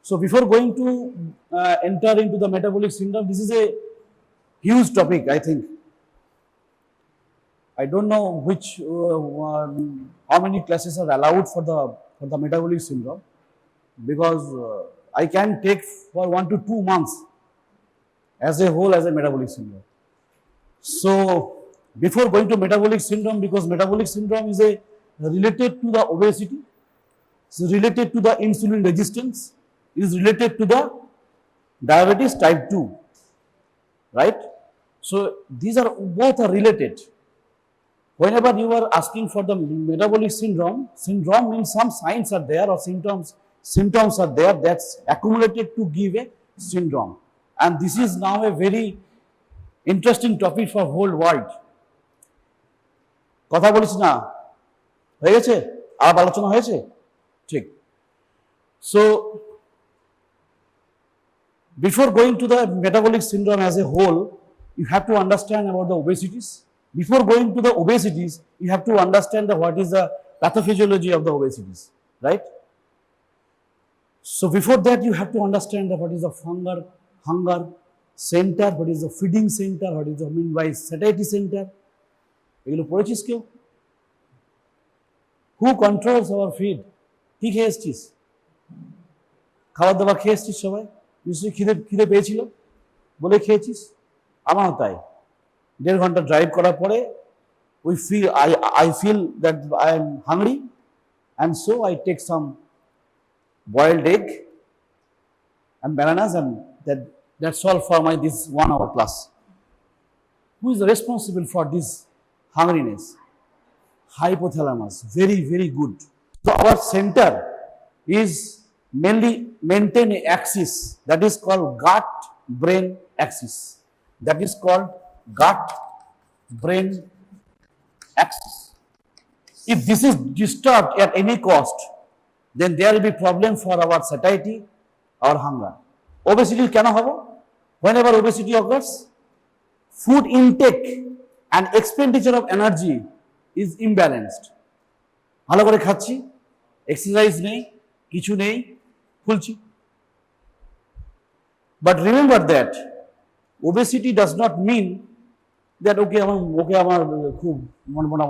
So before going to enter into the metabolic syndrome, this is a huge topic, I think. I don't know how many classes are allowed for the metabolic syndrome, because I can take for 1 to 2 months as a whole as a metabolic syndrome. So before going to metabolic syndrome, because metabolic syndrome is related to the obesity, it's related to the insulin resistance, is related to the diabetes type 2, right? So these are both are related. Whenever you are asking for the metabolic syndrome, syndrome means some signs are there or symptoms are there that's accumulated to give a syndrome. And this is now a very interesting topic for whole world. কথা বলিস না হয়ে গেছে আলাপ আলোচনা হয়েছে ঠিক so before going to the metabolic syndrome as a whole, you have to understand about the obesities. Before going to the obesities, you have to understand what is the pathophysiology of the obesities, right? So before that, you have to understand what is the hunger center, what is the feeding center, what is the mean by satiety center. এগুলো পড়েছিস কেউ? Who controls our feed? কি খেয়ে এসছিস? খাবার দাবার খেয়ে এসছিস সবাই? নিশ্চয়ই খিদে পেয়েছিল বলে খেয়েছিস? আমারও তাই। 1.5 ঘন্টা ড্রাইভ করার পরে I feel that I am hungry, and so I take some boiled egg and bananas, and that's all for this 1 hour class. Who is responsible for this hungriness? Hypothalamus. Very, very good. So our center is mainly maintain an axis that is called gut-brain axis. That is called gut-brain axis. If this is disturbed at any cost, then there will be problem for our satiety or hunger. Obesity কেন হবে? Whenever obesity occurs, food intake and expenditure of energy is imbalanced. ভালো করে খাচ্ছি, exercise নেই, কিছু নেই, ফুলছি। But remember that obesity does not mean that okay আমার খুব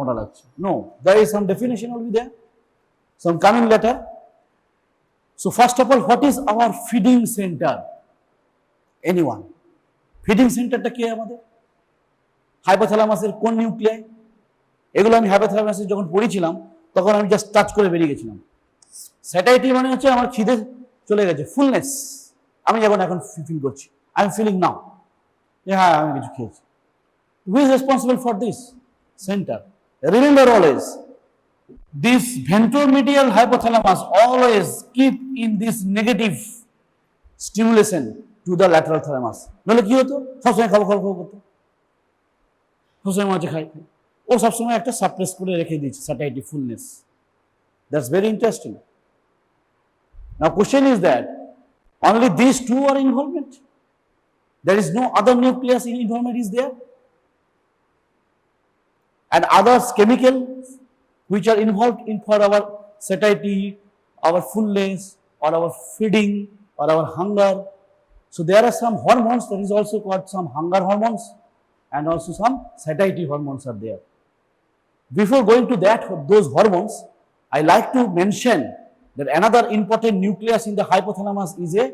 মোটা লাগছে. No, there is some definition will be there, some coming later. So first of all, what is our feeding center? Anyone? Feeding center টা কি আমাদের? হাইপোথ্যালামাসের কোন nuclei? এগুলো আমি হাইপোথ্যালামাসে যখন পড়েছিলাম তখন আমি জাস্ট টাচ করে বেরিয়ে গেছিলাম। স্যাটাইটি মানে হচ্ছে আমার খিদে চলে গেছে, ফুলনেস আমি এখন ফিল করছি, আই এম ফিলিং নাও, হ্যাঁ আমি কিছু খেয়েছি। Who is responsible for this center? Remember always, this ventromedial hypothalamus always keep in this negative stimulation to the lateral thalamus. নলে কি হতো? সবসময় খাবো করতো, সবসময় মাঝে খাই, ও সবসময় একটা সাপ্রেস করে রেখে দিয়েছে satiety, fullness. That's very interesting. Now question is that only these two are involvement? There is no other nucleus in involvement is there? And others chemicals which are involved in for our satiety, our fullness, or our feeding, or our hunger. So there are some hormones that is also called some hunger hormones, and also some satiety hormones are there. Before going to those hormones, I like to mention that another important nucleus in the hypothalamus is a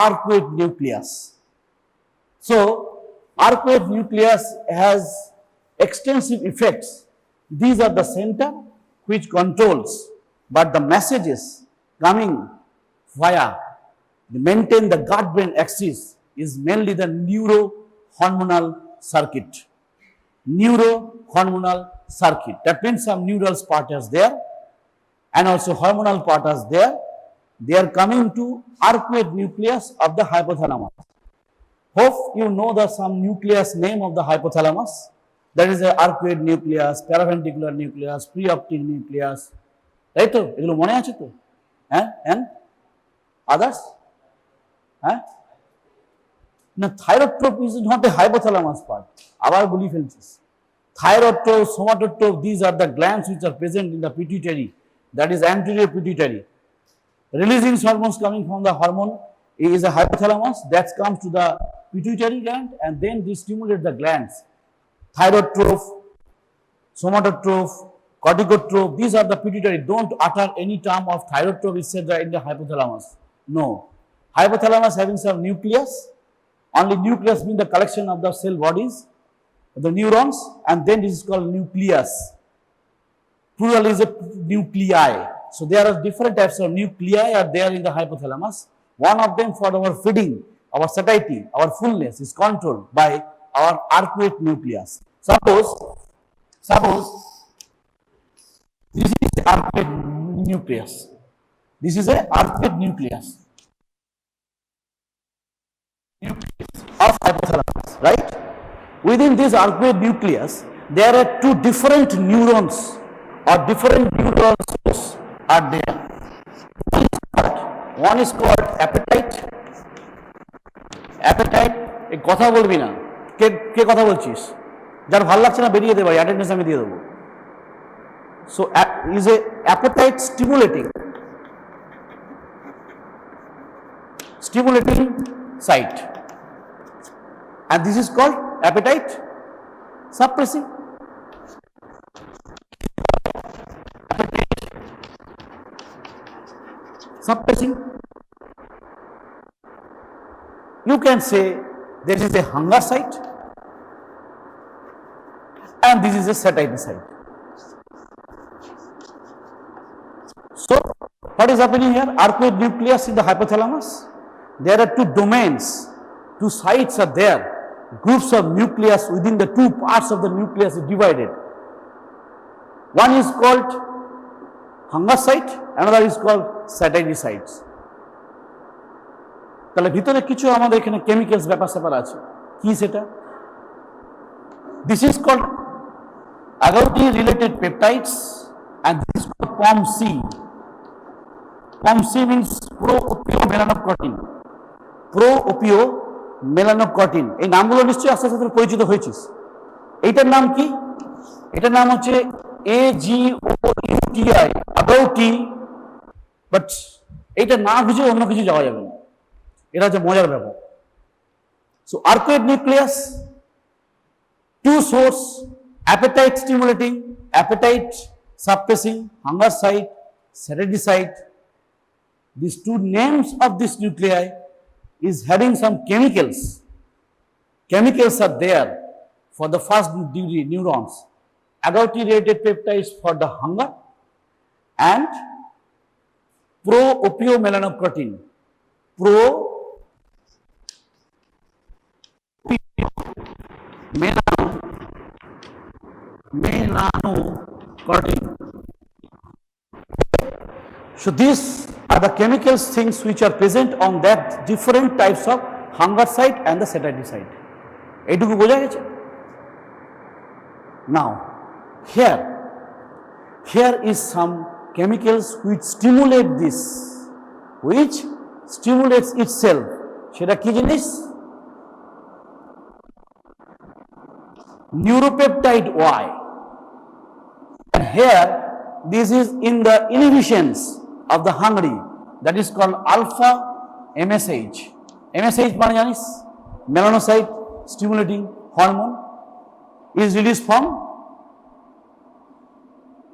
arcuate nucleus. So arcuate nucleus has extensive effects. These are the center which controls, but the messages coming via maintain the gut-brain axis is mainly the neurohormonal circuit. Neurohormonal circuit. That means some neural part is there, and also hormonal part is there. They are coming to arcuate nucleus of the hypothalamus. Hope you know the some nucleus name of the hypothalamus. That is the arcuate nucleus, paraventricular nucleus, preoptic nucleus. Right? এগুলো মনে আছে তো? And others? Now thyrotrope is not a hypothalamus part. আবার বলি ফেলছিস। Thyrotrope, somatotrope, these are the glands which are present in the pituitary, that is anterior pituitary. releasing hormones coming from the hormone is a hypothalamus that comes to the pituitary gland, and then they stimulate the glands. Thyrotroph, somatotroph, corticotroph, these are the pituitary. Don't utter any term of thyrotroph etc. in the hypothalamus. No. Hypothalamus having some nucleus. Only nucleus means the collection of the cell bodies, the neurons, and then this is called nucleus. Plural is a nuclei. So there are different types of nuclei are there in the hypothalamus. One of them for our feeding, our satiety, our fullness is controlled by our arcuate nucleus. Suppose this is the arcuate nucleus. This is a arcuate nucleus of hypothalamus, right? Within this arcuate nucleus, there are two different neurons or different neural cells are there. One is called appetite. Appetite, এই কথা বলবি না, কে কথা বলছিস? যার ভালো লাগছে না বেরিয়ে দে ভাই, অ্যাটেন্ডেন্স আমি দিয়ে দেবো। So is a appetite stimulating site, and this is called appetite suppressing. You can say there is a hunger site and this is a satiety site. So what is happening here? Arcuate nucleus in the hypothalamus. There are two domains, two sites are there. Groups of nucleus within the two parts of the nucleus is divided. One is called hunger site, another is called satiety sites. তাহলে ভিতরে কিছু আমাদের এখানে chemicals ব্যাপার স্যাপার আছে, কি সেটা? This is called agouti related peptides and this is called POMC. POMC means pro-opiomelanocortin. Pro-opiomelanocortin, এই নামগুলো নিশ্চয়ই আস্তে আস্তে পরিচিত হয়েছিস। এইটার নাম কি? এটার নাম হচ্ছে AGOUTI, agouti, বাট এইটা না বুঝে অন্য কিছু যাওয়া যাবে না, এটা হচ্ছে মজার ব্যাপার। So arcuate nucleus, two source, appetite stimulating, appetite suppressing, hunger site, satiety site. These two names of this nuclei is having some chemicals. Chemicals are there for the first degree neurons. Agouti related peptides for the hunger and pro-opiomelanocortin. Melanocortin. So these are the chemicals things which are present on that different types of hunger site and the satiety site. এইটুকু বোঝা গেছে? Now here is some chemicals which stimulate this, which stimulates itself. সেটা কি জিনিস? Neuropeptide Y. And here this is in the inhibitions of the hungry, that is called alpha MSH. MSH মানে জানিস? Melanocyte stimulating hormone is released from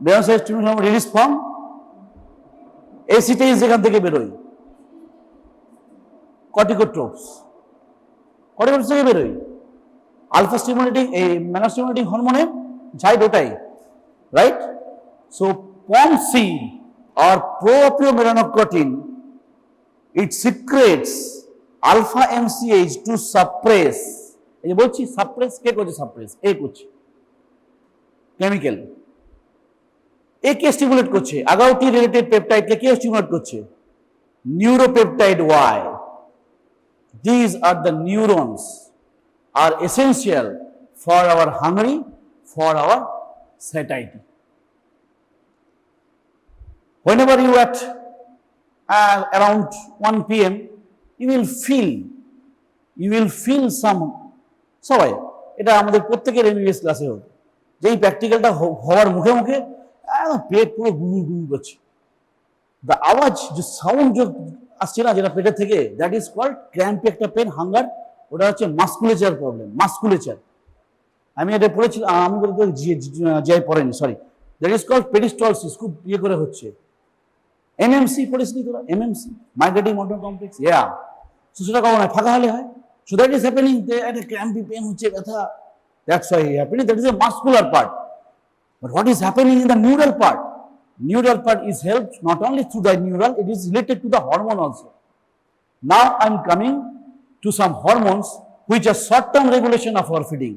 melanocyte stimulating hormone released from acetase যেখান থেকে বেরোয়, corticotrophs থেকে বেরোয়, alpha stimulating melanocyte hormone side ওটাই, right? So POMC or pro-opiomelanocortin, it secretes alpha MCH to suppress. এই যে বলছি সাপ্রেস, কে করছে সাপ্রেস? এ করছে কেমিক্যাল। এ কে স্টিমুলেট করছে? আগouti রিলেটেড পেপটাইড কে স্টিমুলেট করছে? Neuropeptide Y. These are the neurons are essential for our hungry, for our satiety. Whenever you at around 1 p.m. you will feel some, সবাই এটা আমাদের প্রত্যেকের MBBS ক্লাসে হবে, যেই প্র্যাকটিক্যালটা হওয়ার মুখে মুখে পেট পুরো গুড় করছে, দ্য আওয়াজ যে সাউন্ড আসছে না যেটা পেটের থেকে, দ্যাট ইজ কল্ড ক্র্যাম্পে একটা পেন, হাঙ্গার, ওটা হচ্ছে মাস্কুলেচার প্রবলেম, মাস্কুলেচার। আমি এটা পড়েছিলাম, আমি বলতে জিআই পড়েনি, sorry. That is called peristalsis, খুব ইয়ে করে হচ্ছে। এমএমসি পড়েছিলি তোরা? এমএমসি, মাইগ্রেটিং মোটর কমপ্লেক্স, ইয়া। সো সেটা কখন হয়? ফাঁকা হলে হয়। সো দ্যাট ইজ হ্যাপেনিং, একটা ক্র্যাম্পি পেন হচ্ছে, ব্যথা, that's why happening, that is a muscular part. But what is happening in the neural part? Neural part is helped not only through the neural, it is related to the hormone also. Now I am coming to some hormones which are short-term regulation of our feeding,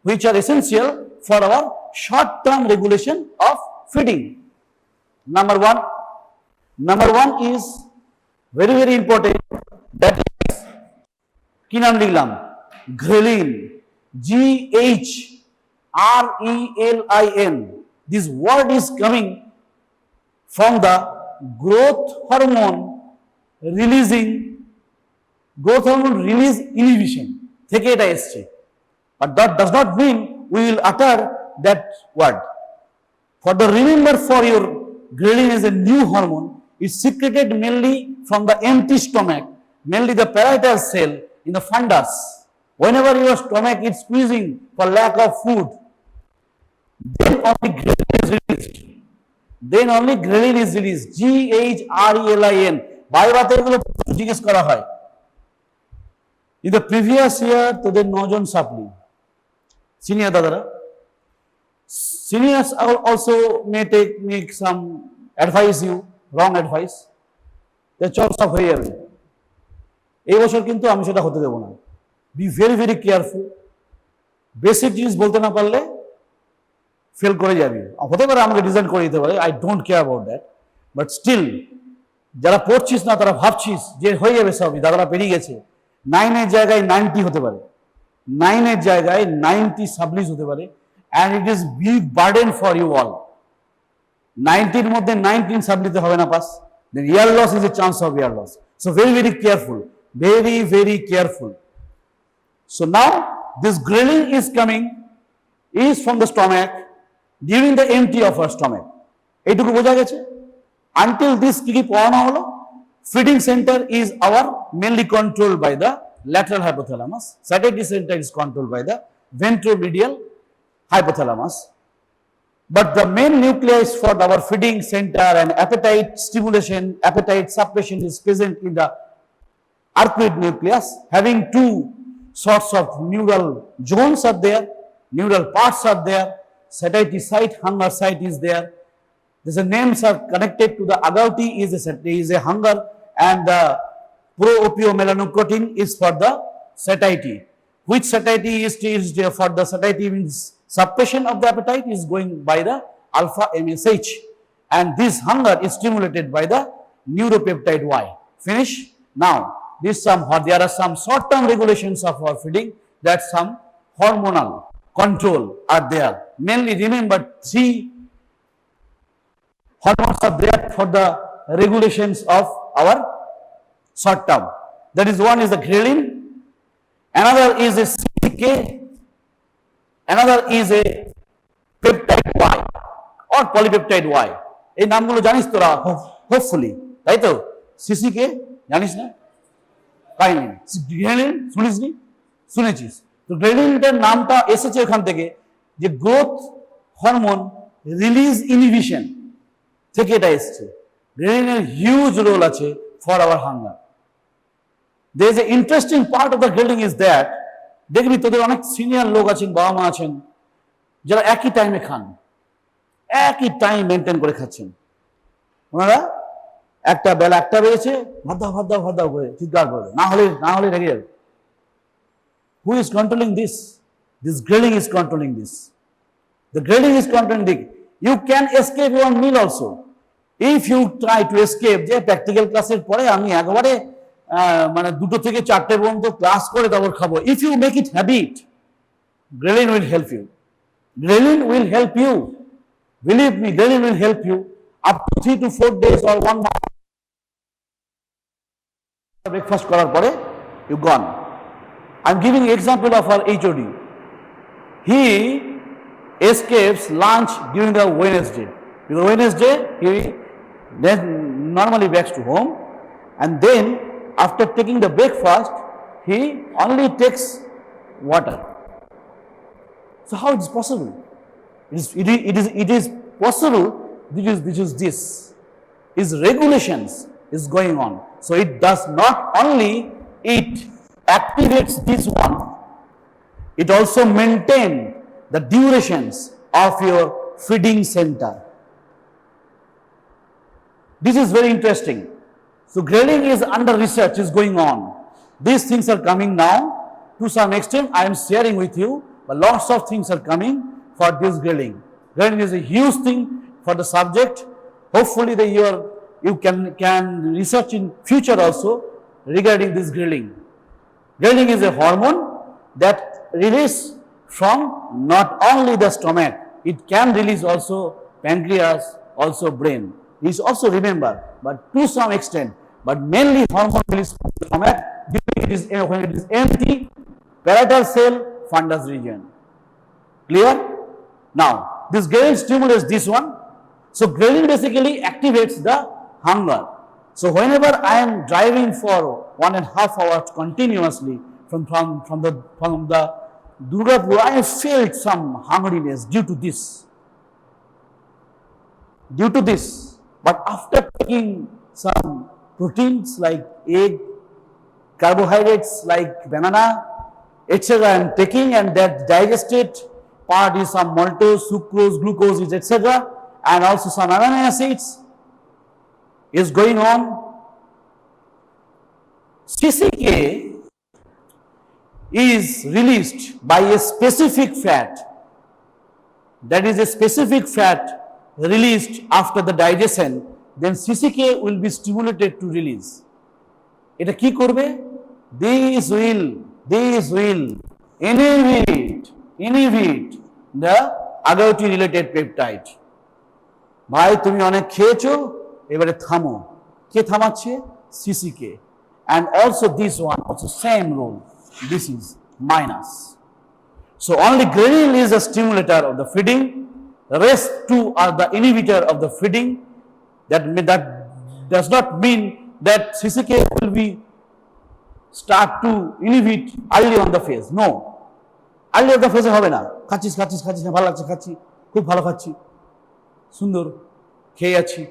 which are essential for our short-term regulation of feeding. Number one is very, very important, that is কি নাম লিখলাম? Ghrelin, GHRELIN. This word is coming from the growth hormone release inhibition থেকে এটা এসছে, but that does not mean we will utter that word. For the remember, for your ghrelin is a new hormone. It's secreted mainly from the empty stomach, mainly the parietal cell in the fundus. Whenever your stomach is squeezing for lack of food, then only ghrelin is released. GHRELIN. বায়োবাতে এগুলো জিজ্ঞেস করা হয়। In the previous year তোদের 9 জন সাপ্লি, senior দাদারা, seniors also may make some advise you, wrong advice, চল সব হয়ে যাবে। এই বছর কিন্তু আমি সেটা হতে দেবো না। Be very, very careful. Basic জিনিস বলতে না পারলে ফেল করে যাবি। হতে পারে আমাকে ডিজাইন করে দিতে পারে, I don't care about that, but still যারা পড়ছিস না তারা ভাবছিস যে হয়ে যাবে সবই, দাদারা পেরিয়ে গেছে। 9 জায়গায় 90 হতে পারে, 9 জায়গায় 90 সাবলিস হতে পারে, and it is big burden for you all. 90 মধ্যে 19 সাবলিতে হবে না পাস, then year loss is a chance of year loss. So very, very careful, very, very careful. So now this ghrelin is coming, is from the stomach during the empty of our stomach. এইটুকু বোঝা গেছে? Until this কি পড়ানো হলো, feeding center is our mainly controlled by the lateral hypothalamus, satiety center is controlled by the ventromedial hypothalamus. But the main nucleus for our feeding center and appetite stimulation, appetite suppression is present in the arcuate nucleus, having two sorts of neural zones are there, neural parts are there, satiety site, hunger site is there. These names are connected to the agouti is a hunger, and the pro-opiomelanocortin is for the satiety. Which satiety is for the satiety means suppression of the appetite is going by the alpha MSH, and this hunger is stimulated by the neuropeptide Y. Finish? Now, there are some short-term regulations of our feeding, that some hormonal control are there. Mainly remember 3 hormones are there for the regulations of our short term. That is, one is the ghrelin, another is a CK, another is a peptide Y or polypeptide Y. এই নামগুলো জানিস তোরা hopefully, তাই তো? সিসিকে জানিস না? কাহিনী ghrelin শুনিসনি? শুনেছিস তো? গ্রেলিনটার নামটা এসেছে ওখান থেকে যে গ্রোথ হরমোন রিলিজ ইনহিবিশন থেকে এটা এসছে। গ্রেলিনের হিউজ রোল আছে for our hunger. there is a interesting part of the ghrelin is that, দেখবি তোদের অনেক সিনিয়র লোক আছেন, বাবা মা আছেন, যারা একই টাইমে খান, একই টাইম মেনটেন করে খাচ্ছেন। ওনারা একটা বেলা একটা বেড়েছে, ভাত দাও করে চিৎকার করবে, না হলে রেগে যাবে। Who is controlling this? This ghrelin is controlling this. The ghrelin is controlling this. You can escape your meal also. If you try to escape, যে প্র্যাকটিক্যাল ক্লাসের পরে আমি একবারে মানে 2টো থেকে 4টে পর্যন্ত ক্লাস করে তারপর খাবো, if you make it habit, ghrelin will help you. Ghrelin will help you. Believe me, ghrelin will help you up to 3 to 4 days or 1 month. Breakfast করার পরে you gone. I'm giving example of our HOD. He escapes lunch during the Wednesday. Because Wednesday he normally back to home, and then after taking the breakfast, he only takes water. So how it is possible? It is possible. This is regulations is going on. So it does not only it activates this one, it also maintains the durations of your feeding center. This is very interesting. So grading is under research, is going on. These things are coming now. To some extent, I am sharing with you, but lots of things are coming for this grading. Grading is a huge thing for the subject. Hopefully, you can research in future also regarding this grading. Grading is a hormone that releases from not only the stomach, it can release also pancreas, also brain. Please also remember, but to some extent, but mainly hormone release from the stomach when it is empty, parietal cell, fundus region. Clear? Now, this grading stimulates this one. So grading basically activates the hunger. So whenever I am driving for 1.5 hours continuously from the Durgapur, I felt some hungriness due to this. But after taking some proteins like egg, carbohydrates like banana, etc., I am taking, and that digested part is some maltose, sucrose, glucose, etc., and also some amino acids is going on. CCK is released by a specific fat. That is a specific fat released after the digestion. Then CCK will be stimulated to release. Eta ki korbe? This will inhibit the agouti related peptide. ভাই তুমি অনেক খেয়েছো, এবারে থামো। কে থামাচ্ছে? CCK. And also this one, also same rule. This is minus. So only ghrelin is a stimulator of the feeding. The rest two are the inhibitor of the feeding. That does not mean that CCK will be start to inhibit early on the phase. No. Early on the phase হবে না। খাচ্ছিস ভালো লাগছে খাচ্ছি, খুব ভালো খাচ্ছি, সুন্দর খেয়ে যাচ্ছি।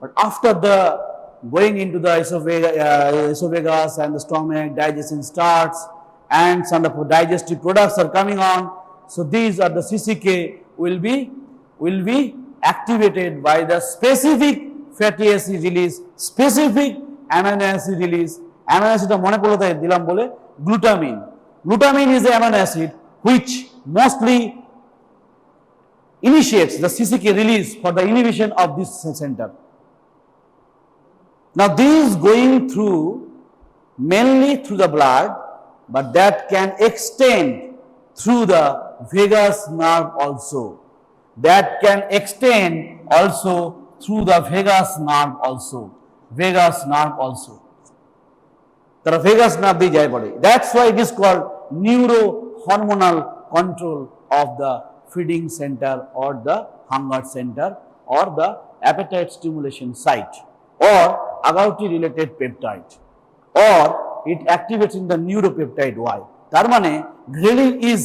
But after the going into the esophagus and the stomach, digestion starts, and some of the digestive products are coming on. So these are the CCK will be activated by the specific fatty acid release, specific amino acid release. Amino acid মনে পড়লো তাই দিলাম বলে glutamine. Glutamine is the amino acid which mostly initiates the CCK release for the inhibition of this center. Now these going through mainly through the blood, but that can extend through the vagus nerve also. That can extend also through the vagus nerve also. তারা vagus nerve দিয়ে যায় পড়ে। That's why it is called neurohormonal control of the feeding center or the hunger center or the appetite stimulation site or agouti related peptide, or it activates in the neuropeptide Y. তার মানে ghrelin is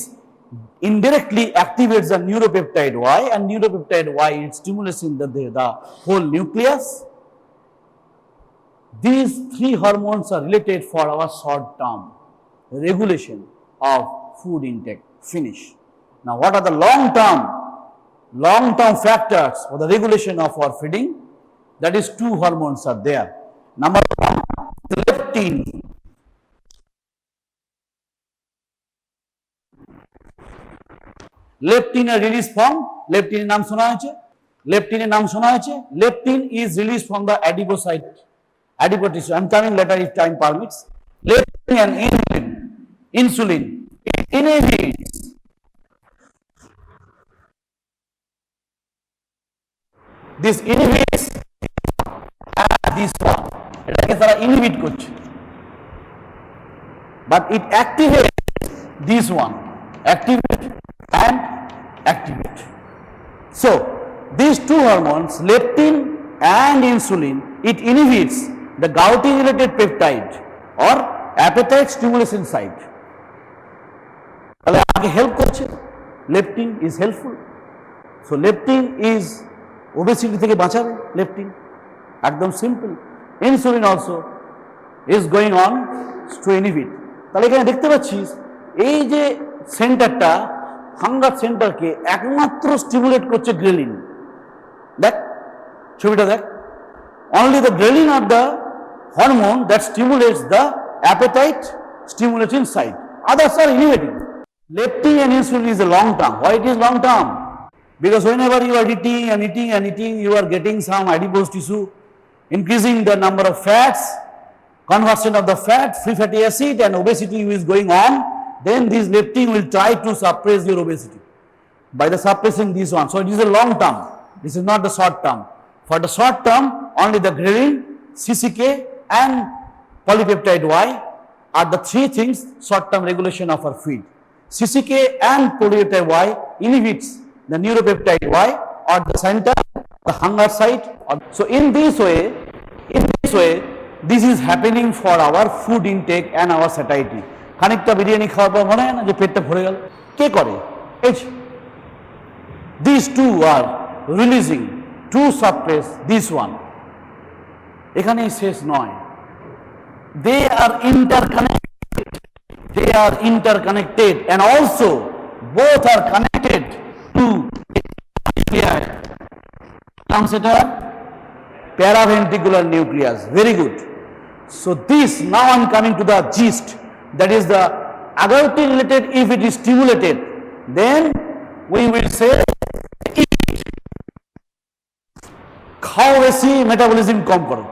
indirectly activates the neuropeptide Y, and neuropeptide Y is stimulating the whole nucleus. These three hormones are related for our short term regulation of food intake. Finish. Now what are the long term factors for the regulation of our feeding? That is, two hormones are there. Number one, leptin. Leptin is released from, leptin নাম শোনা হয়েছে? Leptin is released from the adipocyte, adipose tissue. I am coming later if time permits. Leptin and insulin, it inhibits this inhibits this one. এটাকে তারা inhibit করছে, but it activates this one, activate and activate. So these two hormones, leptin and insulin, it inhibits the gouty related peptide or appetite stimulation site. তাহলে আমাকে help করছে, leptin is helpful. So leptin is obesity থেকে বাঁচাবে, leptin একদম simple. Insulin also is going on to inhibit. তাহলে এখানে দেখতে পাচ্ছিস এই যে সেন্টারটা, হাঙ্গার সেন্টারকে একমাত্র স্টিমুলেট করছে গ্রেলিন। দেখ ছবিটা দেখ, only the ghrelin are the hormone that stimulates the appetite stimulating site, others are inhibiting. Leptin and insulin is a long term. Why it is long term? Because whenever you are eating and eating and eating, you are getting some adipose tissue, increasing the number of fats, conversion of the fat, free fatty acid, and obesity is going on. Then this leptin will try to suppress your obesity by the suppressing this one. So it is a long term. This is not the short term. For the short term, only the ghrelin, CCK, and polypeptide Y are the three things short term regulation of our feed. CCK and polypeptide Y inhibits the neuropeptide Y or the center, the hunger site. So in this way, this is happening for our food intake and our satiety. খানিকটা বিরিয়ানি খাওয়ার পর মনে হয় না যে পেটটা ভরে গেল? কে করে? These two are releasing to suppress this one. এখানেই শেষ নয়, they are interconnected and also both are connected to paraventricular nucleus. Very good. So this, now I am coming to the gist, that is the agouti related. If it is stimulated, then we will say খাও বেশি, metabolism কম করো।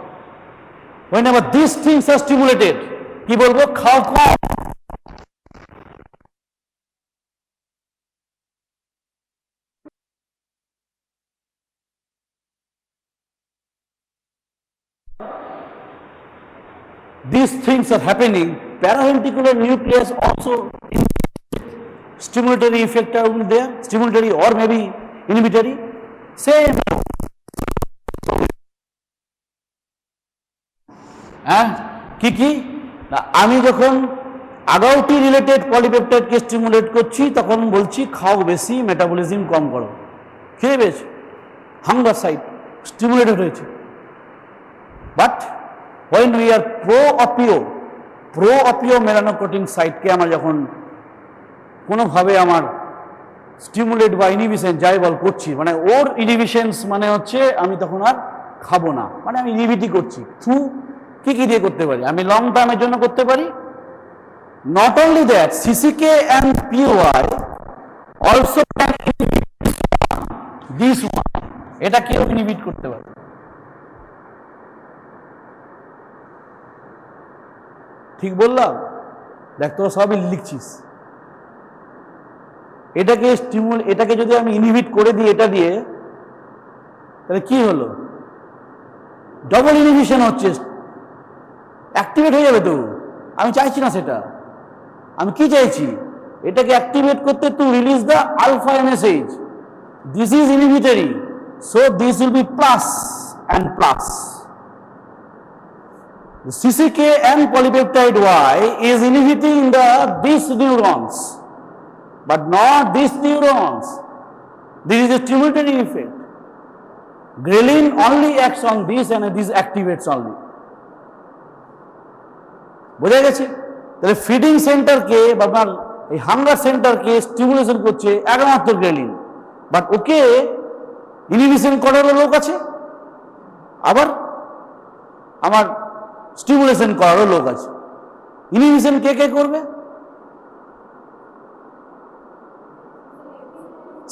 whenever these things are stimulated, কি বলবো? খাও কম। These things are happening. Paraventricular nucleus also stimulatory effect are there, stimulatory or maybe inhibitory. Same. কি কি না, আমি যখন আগাউটি রিলেটেড পলিপেপটাইডকে স্টিমুলেট করছি তখন বলছি খাও বেশি, মেটাবলিজম কম করো। খেয়ে বেশ, হাঙ্গার সাইট স্টিমুলেটেড হয়েছে। But when we are pro-opio melanocortin সাইটকে আমরা যখন কোনোভাবে আমার স্টিমুলেট বা ইনহিবিশন যাই বল করছি, মানে ওর ইনহিবিশনস মানে হচ্ছে আমি তখন আর খাবো না, মানে আমি ইনহিবিটই করছি। থ্রু কি কি দিয়ে করতে পারি? আমি লং টার্মের জন্য করতে পারি। নট অনলি দ্যাট, সিসিকে and PY also this one, এটা কেউ ইনহিবিট করতে পারে। ঠিক বললাম? দেখ তোরা সবই লিখছিস। এটাকে যদি আমি ইনহিবিট করে দিই এটা দিয়ে, তাহলে কি হলো? ডবল ইনহিবিশন হচ্ছে, অ্যাক্টিভেট হয়ে যাবে তো। আমি চাইছি না সেটা। আমি কি চাইছি? এটাকে অ্যাক্টিভেট করতে to release the alpha MSH. This is inhibitory, so this will be plus and plus. The CCK and polypeptide Y is inhibiting these neurons, but not these neurons. This is a stimulatory effect. Ghrelin only acts on this and this activates only. বোঝা গেছে? তাহলে feeding সেন্টারকে বা আপনার এই hunger সেন্টারকে stimulation করছে একমাত্র ghrelin, but okay inhibition করারও লোক আছে, আবার আমার স্টিমুলেশন করারও লোক আছে। ইনহিবিশন কে কে করবে?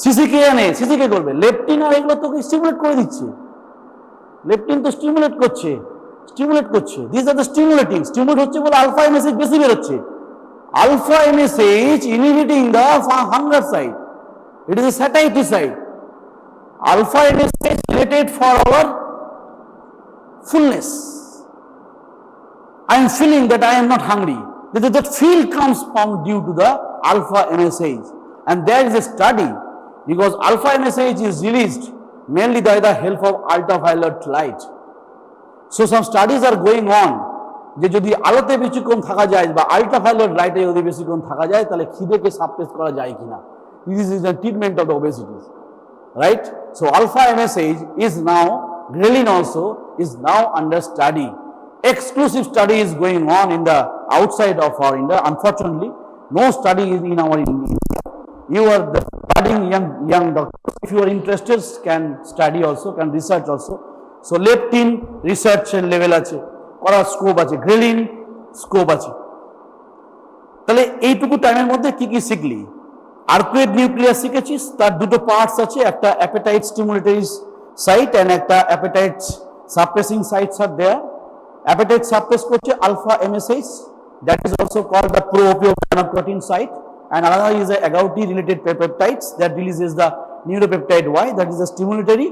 সিসিকে আনে, সিসিকে করবে। লেপটিন আর এগুলো তোকে স্টিমুলেট করে দিচ্ছে। লেপটিন তো স্টিমুলেট করছে। This are the stimulating. Stimulate হচ্ছে বলে আলফা এমএসএইচ বেশি বেরোচ্ছে। Alpha MSH inhibiting the hunger side, it is a satiety side. Alpha MSH related for our fullness. I am feeling that I am not hungry. That feel comes from due to the alpha MSH, and there is a study because alpha MSH is released mainly by the help of ultraviolet light. So some studies are going on যে যদি আলোতে বেশিক্ষণ থাকা যায় বা ultraviolet লাইটে যদি বেশিক্ষণ থাকা যায় তাহলে খিদেকে সাপ্রেস করা যায় কিনা। This is the treatment of the obesity, right? So alpha MSH is now, ghrelin also is now under study. Exclusive study is going on in the outside of our India. Unfortunately, no study is in our India. You are the studying young doctors. If you are interested, can study also, can research also. So leptin research level আছে, করার scope আছে, ghrelin scope আছে। তাহলে এইটুকু টাইমের মধ্যে কি কি শিখলি? আর্কুয়েট নিউক্লিয়াস শিখেছিস, তার দুটো পার্টস আছে, একটা অ্যাপেটাইট স্টিমুলেটরি সাইট এন্ড একটা appetite suppressing sites are there. Appetite suppress করছে alpha MSH, that is also called the pro-opioprotein site, and another is the agouti related peptides that releases the neuropeptide Y, that is the stimulatory,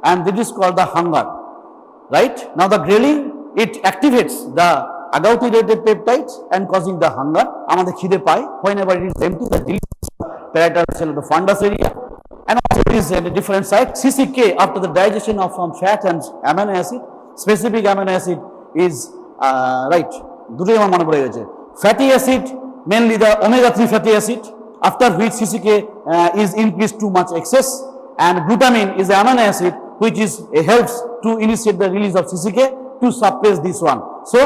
and this is called the hunger, right? Now the ghrelin, it activates the agouti related peptides and causing the hunger. আমাদের খিদে পায় whenever it is empty, the parietal cell of the fundus area, and also it is at a different site. CCK, after the digestion of some fat and amino acid, specific amino acid is right, দুটোই আমার মনে পড়ে গেছে। Fatty acid, mainly the omega-3 fatty acid, after which CCK is increased too much excess, and glutamine is the amino acid which is helps to initiate the release of CCK to suppress this one. So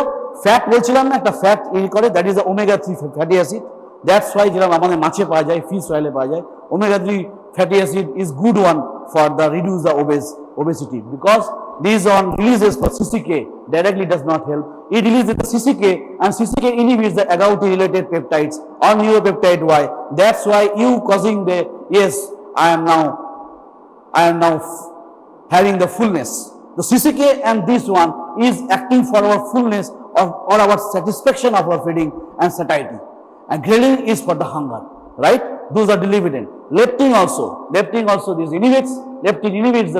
fat বলছিলাম না, একটা fat করে, that is the omega-3 fatty acid. That's why যেরকম আমাদের মাছে পাওয়া যায়, fish অয়েলে পাওয়া যায়, omega-3 fatty acid is good one for the reduce the obesity, because this one releases for CCK directly does not help. It releases the CCK, and CCK inhibits the agouti related peptides or neuropeptide Y. That's why you causing the, yes, I am now having the fullness. The CCK and this one is acting for our fullness or our satisfaction of our feeding and satiety. And ghrelin is for the hunger, right? Those are delivered. Leptin also this inhibits, leptin inhibits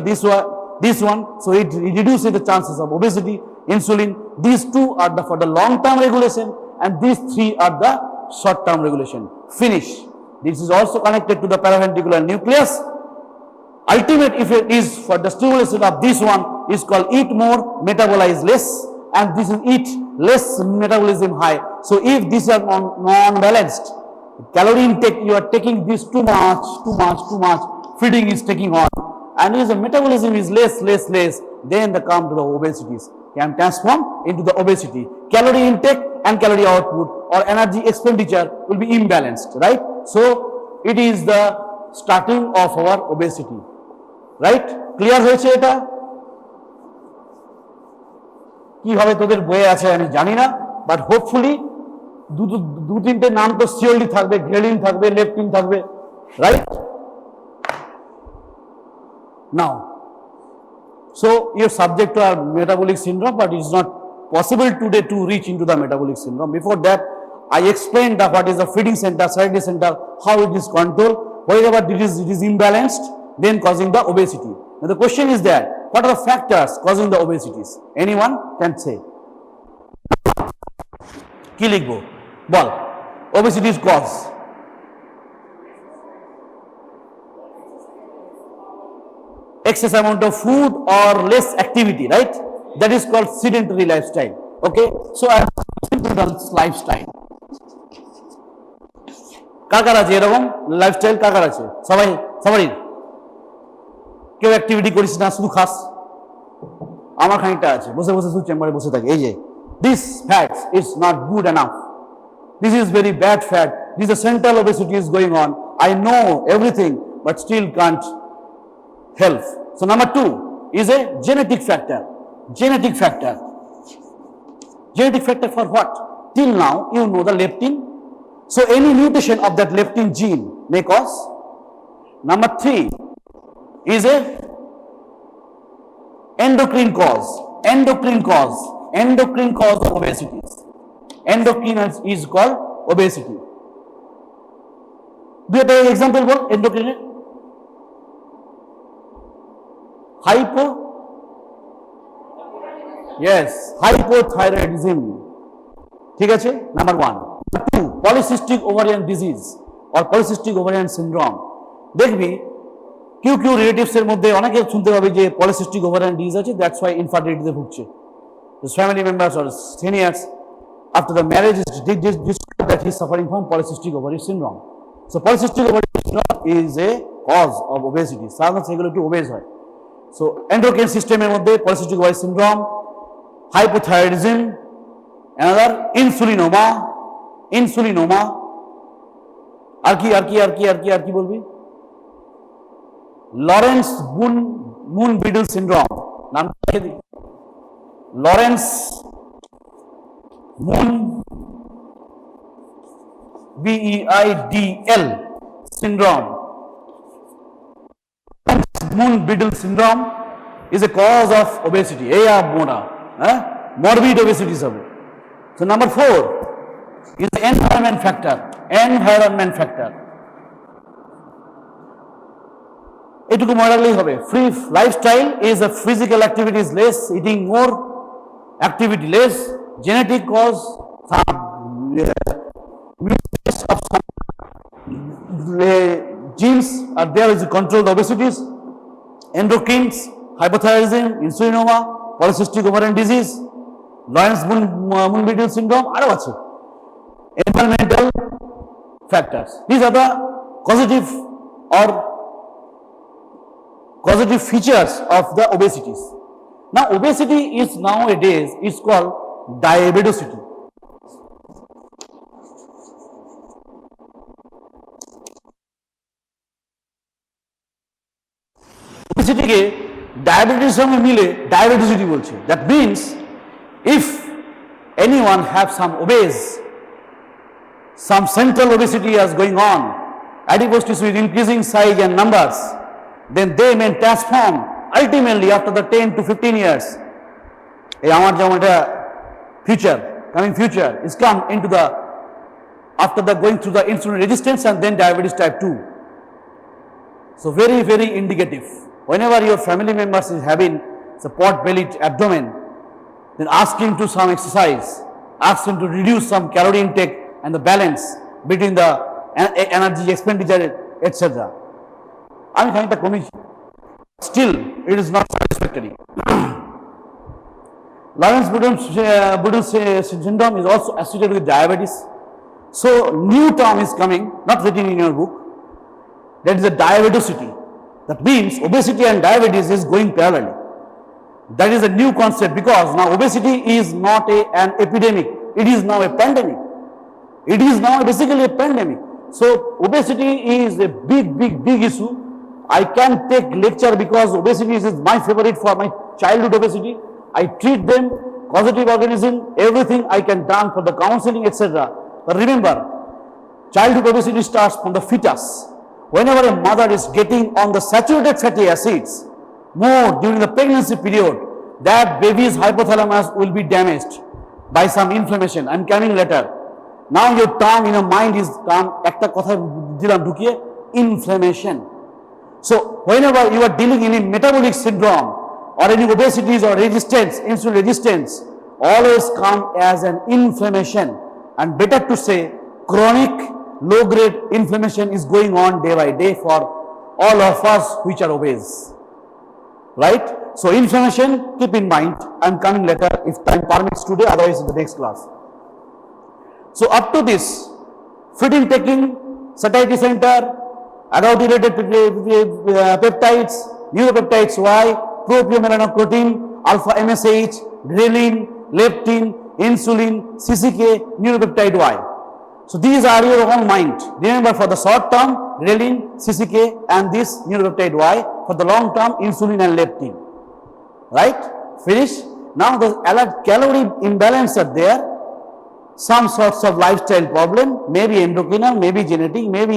this one, so it reduces the chances of obesity. Insulin, these two are for the long-term regulation, and these three are the short-term regulation. Finish. This is also connected to the paraventricular nucleus. Ultimate effect is for the stimulation of this one is called eat more, metabolize less, and this is eat less, metabolism high. So if these are non-balanced, calorie intake, you are taking this too much, feeding is taking on, and if the metabolism is less, then the come to the obesities can transform into the obesity. Calorie intake and calorie output or energy expenditure will be imbalanced, right? So it is the starting of our obesity, right? Clear হয়েছে এটা? কি হবে তোদের বইয়ে আছে আমি জানি না, বাট হোপফুলি দু তিনটে নাম তো সিওরলি থাকবে, গ্রেলিন থাকবে, লেপটিন থাকবে, right? Now, so your subject to our metabolic syndrome, but it is not possible today to reach into the metabolic syndrome. Before that, I explained what is the feeding center, satiety center, how it is controlled. Wherever it is imbalanced, then causing the obesity. Now the question is that what are the factors causing the obesities? Anyone can say? কি লিখবো বল? Obesity's cause. Excess amount of food or less activity, right? That is called sedentary lifestyle. Okay, so I am sedentary lifestyle. কার আছে এরকম lifestyle? কার আছে? সবারই। কেউ activity করিস না, শুধু খাস? আমার খানিকটা আছে, বসে শুধু চেম্বারে বসে থাকে। এই যে this fat is not good enough. This is very bad fat. This is central obesity is going on. I know everything, but still can't help. So number 2 is a genetic factor. Genetic factor for what? Till now you know the leptin. So any mutation of that leptin gene may cause. Number 3 is a endocrine cause of obesity. Endocrine is called obesity. Do you have an example for endocrine? hypothyroidism. ঠিক আছে, number 1. 2 polycystic ovarian disease or polycystic ovarian syndrome. দেখবি Q Q relatives এর মধ্যে অনেকে শুনতে পাবে যে polycystic ovarian disease আছে, দ্যাটস ওয়াই ইনফার্টিলিটিতে ভুগছে। Family members or seniors after the marriage did discover that he is suffering from polycystic ovary syndrome. So polycystic ovary syndrome is a cause of obesity. সাধারণত সেগুলো একটু obeys হয়। So endocrine সিস্টেমের মধ্যে polycystic ovary syndrome, hypothyroidism, another insulinoma, আর কি বলবি? Lawrence moon বিডল syndrome, নাম লিখে দিই, Lawrence moon BEIDL syndrome. Moon Biddle syndrome is a cause of obesity. Morbid obesity. So number 4 is the environment factor. এটুকু মডেলই হবে। Free lifestyle is a physical activity is less, eating more, activity less, genetic cause, some of some genes are there is controlled obesities, endocrines, hypothyroidism, insulinoma, polycystic ovarian disease, Lawrence-Moon-Biddle syndrome, আরো আছে। Environmental factors. These are the causative features of the obesities. Now, obesity is nowadays is called diabetosity. Obesity diabetes সঙ্গে মিলে diabetosity বলছে। That means if anyone have some central obesity is going on, adipose tissue is increasing size and numbers, then they may transform ultimately after the 10 to 15 years. আমার যেমন এটা coming future is come into the after the going through the insulin resistance and then diabetes type 2. So very, very indicative. Whenever your family members is having the pot-bellied abdomen, then ask him to some exercise, ask him to reduce some calorie intake and the balance between the energy expenditure, etc. আমি খানিকটা কমিয়েছি, still it is not satisfactory. Lawrence-Biddle syndrome is also associated with diabetes. So new term is coming, not written in your book, that is a diabetosity. That means obesity and diabetes is going parallel. That is a new concept because now obesity is not an epidemic, it is now a pandemic. It is now basically a pandemic. So obesity is a big issue. I can take lecture because obesity is my favorite for my childhood obesity. I treat them, causative organism, everything I can done for the counseling, etc. But remember, childhood obesity starts from the fetus. Whenever a mother is getting on the saturated fatty acids more during the pregnancy period, that baby's hypothalamus will be damaged by some inflammation. I'm coming later. Now your tongue in your mind is একটা কথা দিলাম ঢুকিয়ে inflammation. So whenever you are dealing in a metabolic syndrome or any obesities or resistance, insulin resistance, always come as an inflammation, and better to say chronic low-grade inflammation is going on day by day for all of us which are obese, right? So inflammation, keep in mind. I'm coming later if time permits today, otherwise in the next class. So up to this, feeding taking, satiety center, adult-related peptides, neuropeptides Y, propiomelaanoprotein, alpha MSH, ghrelin, leptin, insulin, CCK, neuropeptide Y. So these are your own mind. Remember, for the short term, ghrelin, CCK and this neuropeptide Y. For the long term, insulin and leptin. Right? Finish. Now the calorie imbalance are there. Some sorts of lifestyle problem, maybe endocrinal, maybe genetic, maybe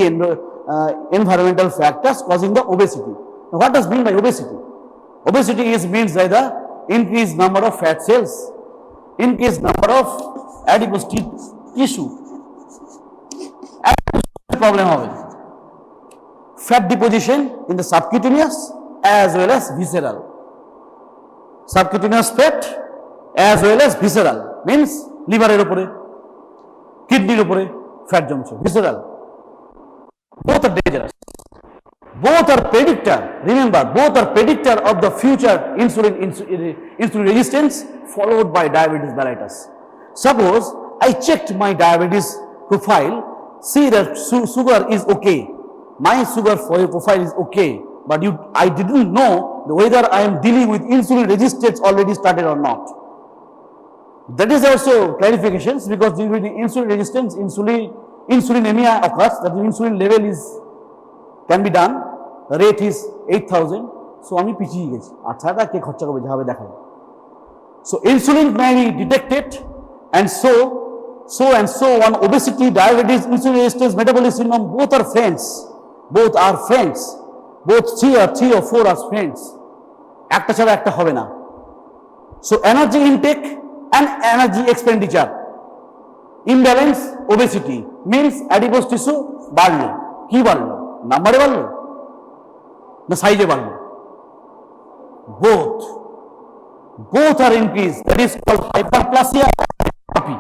environmental factors causing the obesity. Now what does mean by obesity? Obesity is means by the increased number of fat cells, increased number of adipose tissue. Problem হবে fat deposition in the subcutaneous as well as visceral. Subcutaneous fat as well as visceral means liver এর উপরে, কিডনির উপরে fat জমছে, visceral. Both are dangerous. Both are predictor, remember, both are predictor of the future insulin resistance followed by diabetes mellitus. Suppose I checked my diabetes profile, see that sugar is okay, my sugar profile is okay, but I didn't know whether I am dealing with insulin resistance already started or not. That is also clarifications, because during the insulin resistance, insulinemia occurs, that the insulin level can be done, the rate is 8,000, so আমি পিছিয়ে গেছি, আচ্ছা এটা কে খরচা করবে যেভাবে দেখায়। So insulin may be detected, and so on obesity, diabetes, insulin resistance, metabolic syndrome, both are friends, both 3 or 4 are friends, একটা ছাড়া একটা হবে না। So energy intake and energy expenditure imbalance, obesity means adipose tissue বাড়লো, কি বাড়লো, নাম্বারে বাড়লো না সাইজে বাড়লো? both are increased, that is called hyperplasia hypertrophy.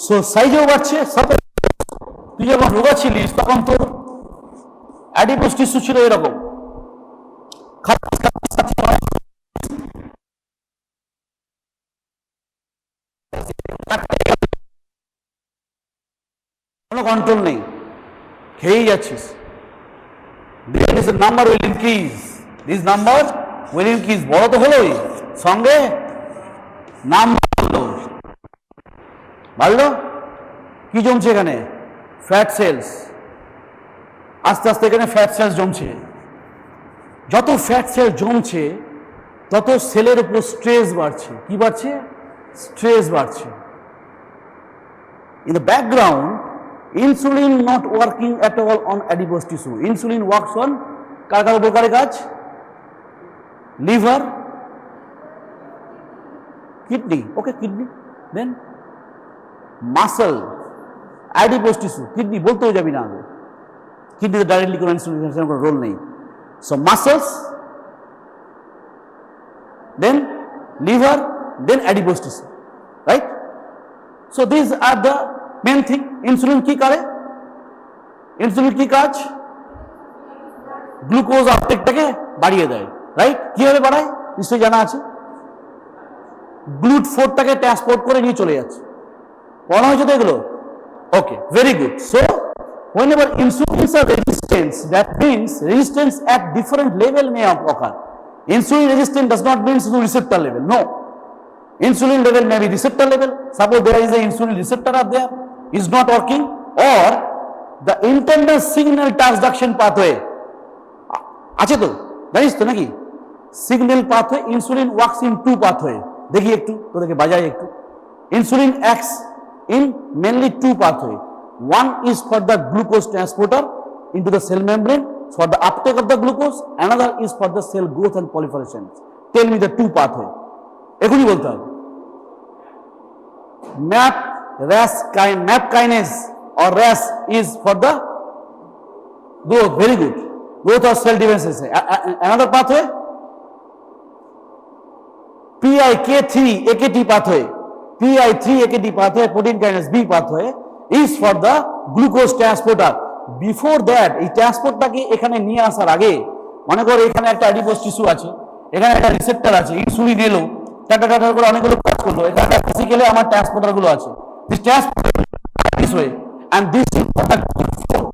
So সাইজেও বাড়ছে, তুই যখন রোগা ছিলিস তখন তোর অ্যাডিপোস টিস্যু ছিল এরকম, কোনো কন্ট্রোল নেই, খেয়েই যাচ্ছিস। This number will increase, this number will increase, বড় তো হলোই, সঙ্গে নাম্বার বাড়লো, কি জমছে এখানে? ফ্যাট সেলস, আস্তে আস্তে এখানে ফ্যাট সেলস জমছে। যত ফ্যাট সেল জমছে তত সেলের উপর স্ট্রেস বাড়ছে, কি বাড়ছে? স্ট্রেস বাড়ছে। In the background, insulin not working at all on adipose tissue. Insulin works on কার উপকারে কাজ? লিভার, কিডনি, ওকে কিডনি, দেন মাসল, অ্যাডিপোস টিস্যু, কিডনি বলতেও যাবি না আগে, কিডনিতে ডাইরেক্টলি কোনো ইনসুলিন কোনো রোল নেই। So muscles, then liver, then adipose tissue, right? So this are the main thing. Insulin কি করে? ইনসুলিন কি কাজ? গ্লুকোজ আপটেকটাকে বাড়িয়ে দেয়, রাইট? কিভাবে বাড়ায় নিশ্চয়ই জানা আছে, GLUT4টাকে ট্রান্সপোর্ট করে নিয়ে চলে যাচ্ছে। পড়া হয়েছে তো এগুলো? Okay, very good. So whenever insulins are resistance, that means resistance at different level may occur. Insulin resistance does not mean to receptor level, no. Insulin level may be receptor level. Suppose there is a insulin receptor up there, is not working, or the internal signal transduction pathway আছে তো, জানিস তো নাকি? Signal pathway, insulin works in 2 pathway. দেখি একটু, তোদেরকে বাজাই একটু। Insulin acts in mainly 2 pathway. One is for the glucose transporter into the cell membrane for the uptake of the glucose, another is for the cell growth and proliferation. Tell me the 2 pathway. এখনই বলতে হবে। MAP kinase or RAS is for the growth, very good, growth of cell division. Another pathway, PIK3 AKT pathway, PI3 AKT pathway, protein kinase B pathway is for the glucose transporter. Before that, এই ট্রান্সপোর্টটাকে এখানে নিয়ে আসার আগে মনে করো এখানে একটা adipose tissue আছে, এখানে একটা রিসেপ্টর আছে, ইনসুলিন এলো, টাটা করে অনেকগুলো কাজ করলো, এখানে ফিজিক্যালি আমার ট্রান্সপোর্টার গুলো আছে, this transporter this way and this is GLUT4.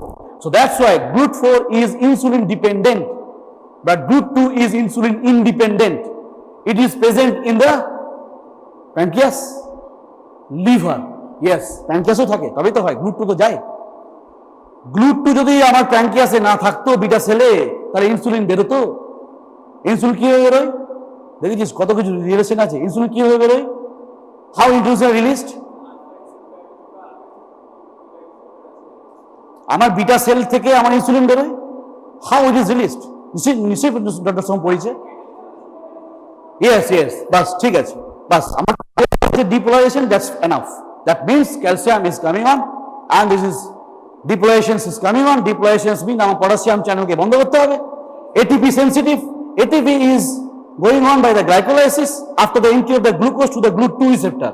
So that's why GLUT4 is insulin dependent, but GLUT2 is insulin independent. It is present in the pancreas, liver, yes, প্যানক্রিয়াসও থাকে, তবেই তো হয়, GLUT2 তো যায়। GLUT2 যদি আমার প্যানক্রিয়াসে না থাকতো বিটা সেলে, তাহলে ইনসুলিন বেরোতো। ইনসুলিন কিভাবে বেরোয় দেখেছিস? কত কিছু রিলেশন আছে। ইনসুলিন কিভাবে বেরোয়? How insulin released? আমার বিটা সেল থেকে আমার ইনসুলিন বেরোয়, হাউ ইট ইজ রিলিজড? নিশ্চয়ই ডক্টর সোম পড়েছে। ইয়েস, বাস ঠিক আছে, বাস আমার depolarization, that's enough. That means calcium is coming on and this is depolarization is coming on. Depolarization means our potassium channel ke bondo korte hobe. ATP sensitive, ATP is going on by the glycolysis after the entry of the glucose to the GLUT2 receptor.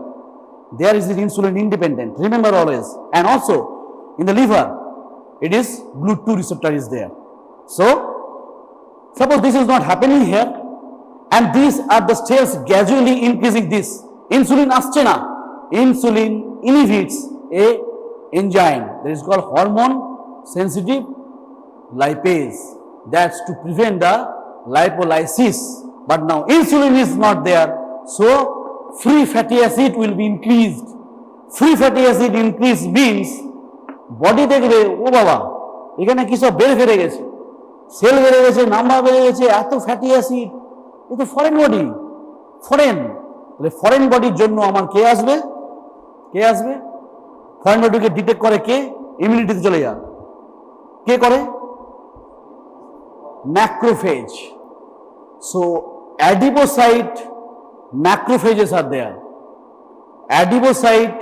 There is insulin independent, remember always. And also in the liver it is GLUT2 receptor is there. So suppose this is not happening here, and these are the cells gradually increasing this. Insulin আসছে না, insulin inhibits a enzyme that is called hormone sensitive lipase, that's to prevent the lipolysis. But now insulin is not there, so free fatty acid will be increased. Free fatty acid increase means body দেখবে ও বাবা এখানে কি সব বেড়ে ফেলে গেছে, sell বেড়ে গেছে, নাম্বার বেড়ে গেছে, এত ফ্যাটি অ্যাসিড, এ তো ফরেন বডি, ফরেন। তাহলে ফরেন বডির জন্য আমার কে আসবে, কে আসবে? ফরেন বডিকে ডিটেক্ট করে কে? ইমিউনিটিতে চলে যান। কে করে? Macrophage. So adipocyte macrophages are there. Adipocyte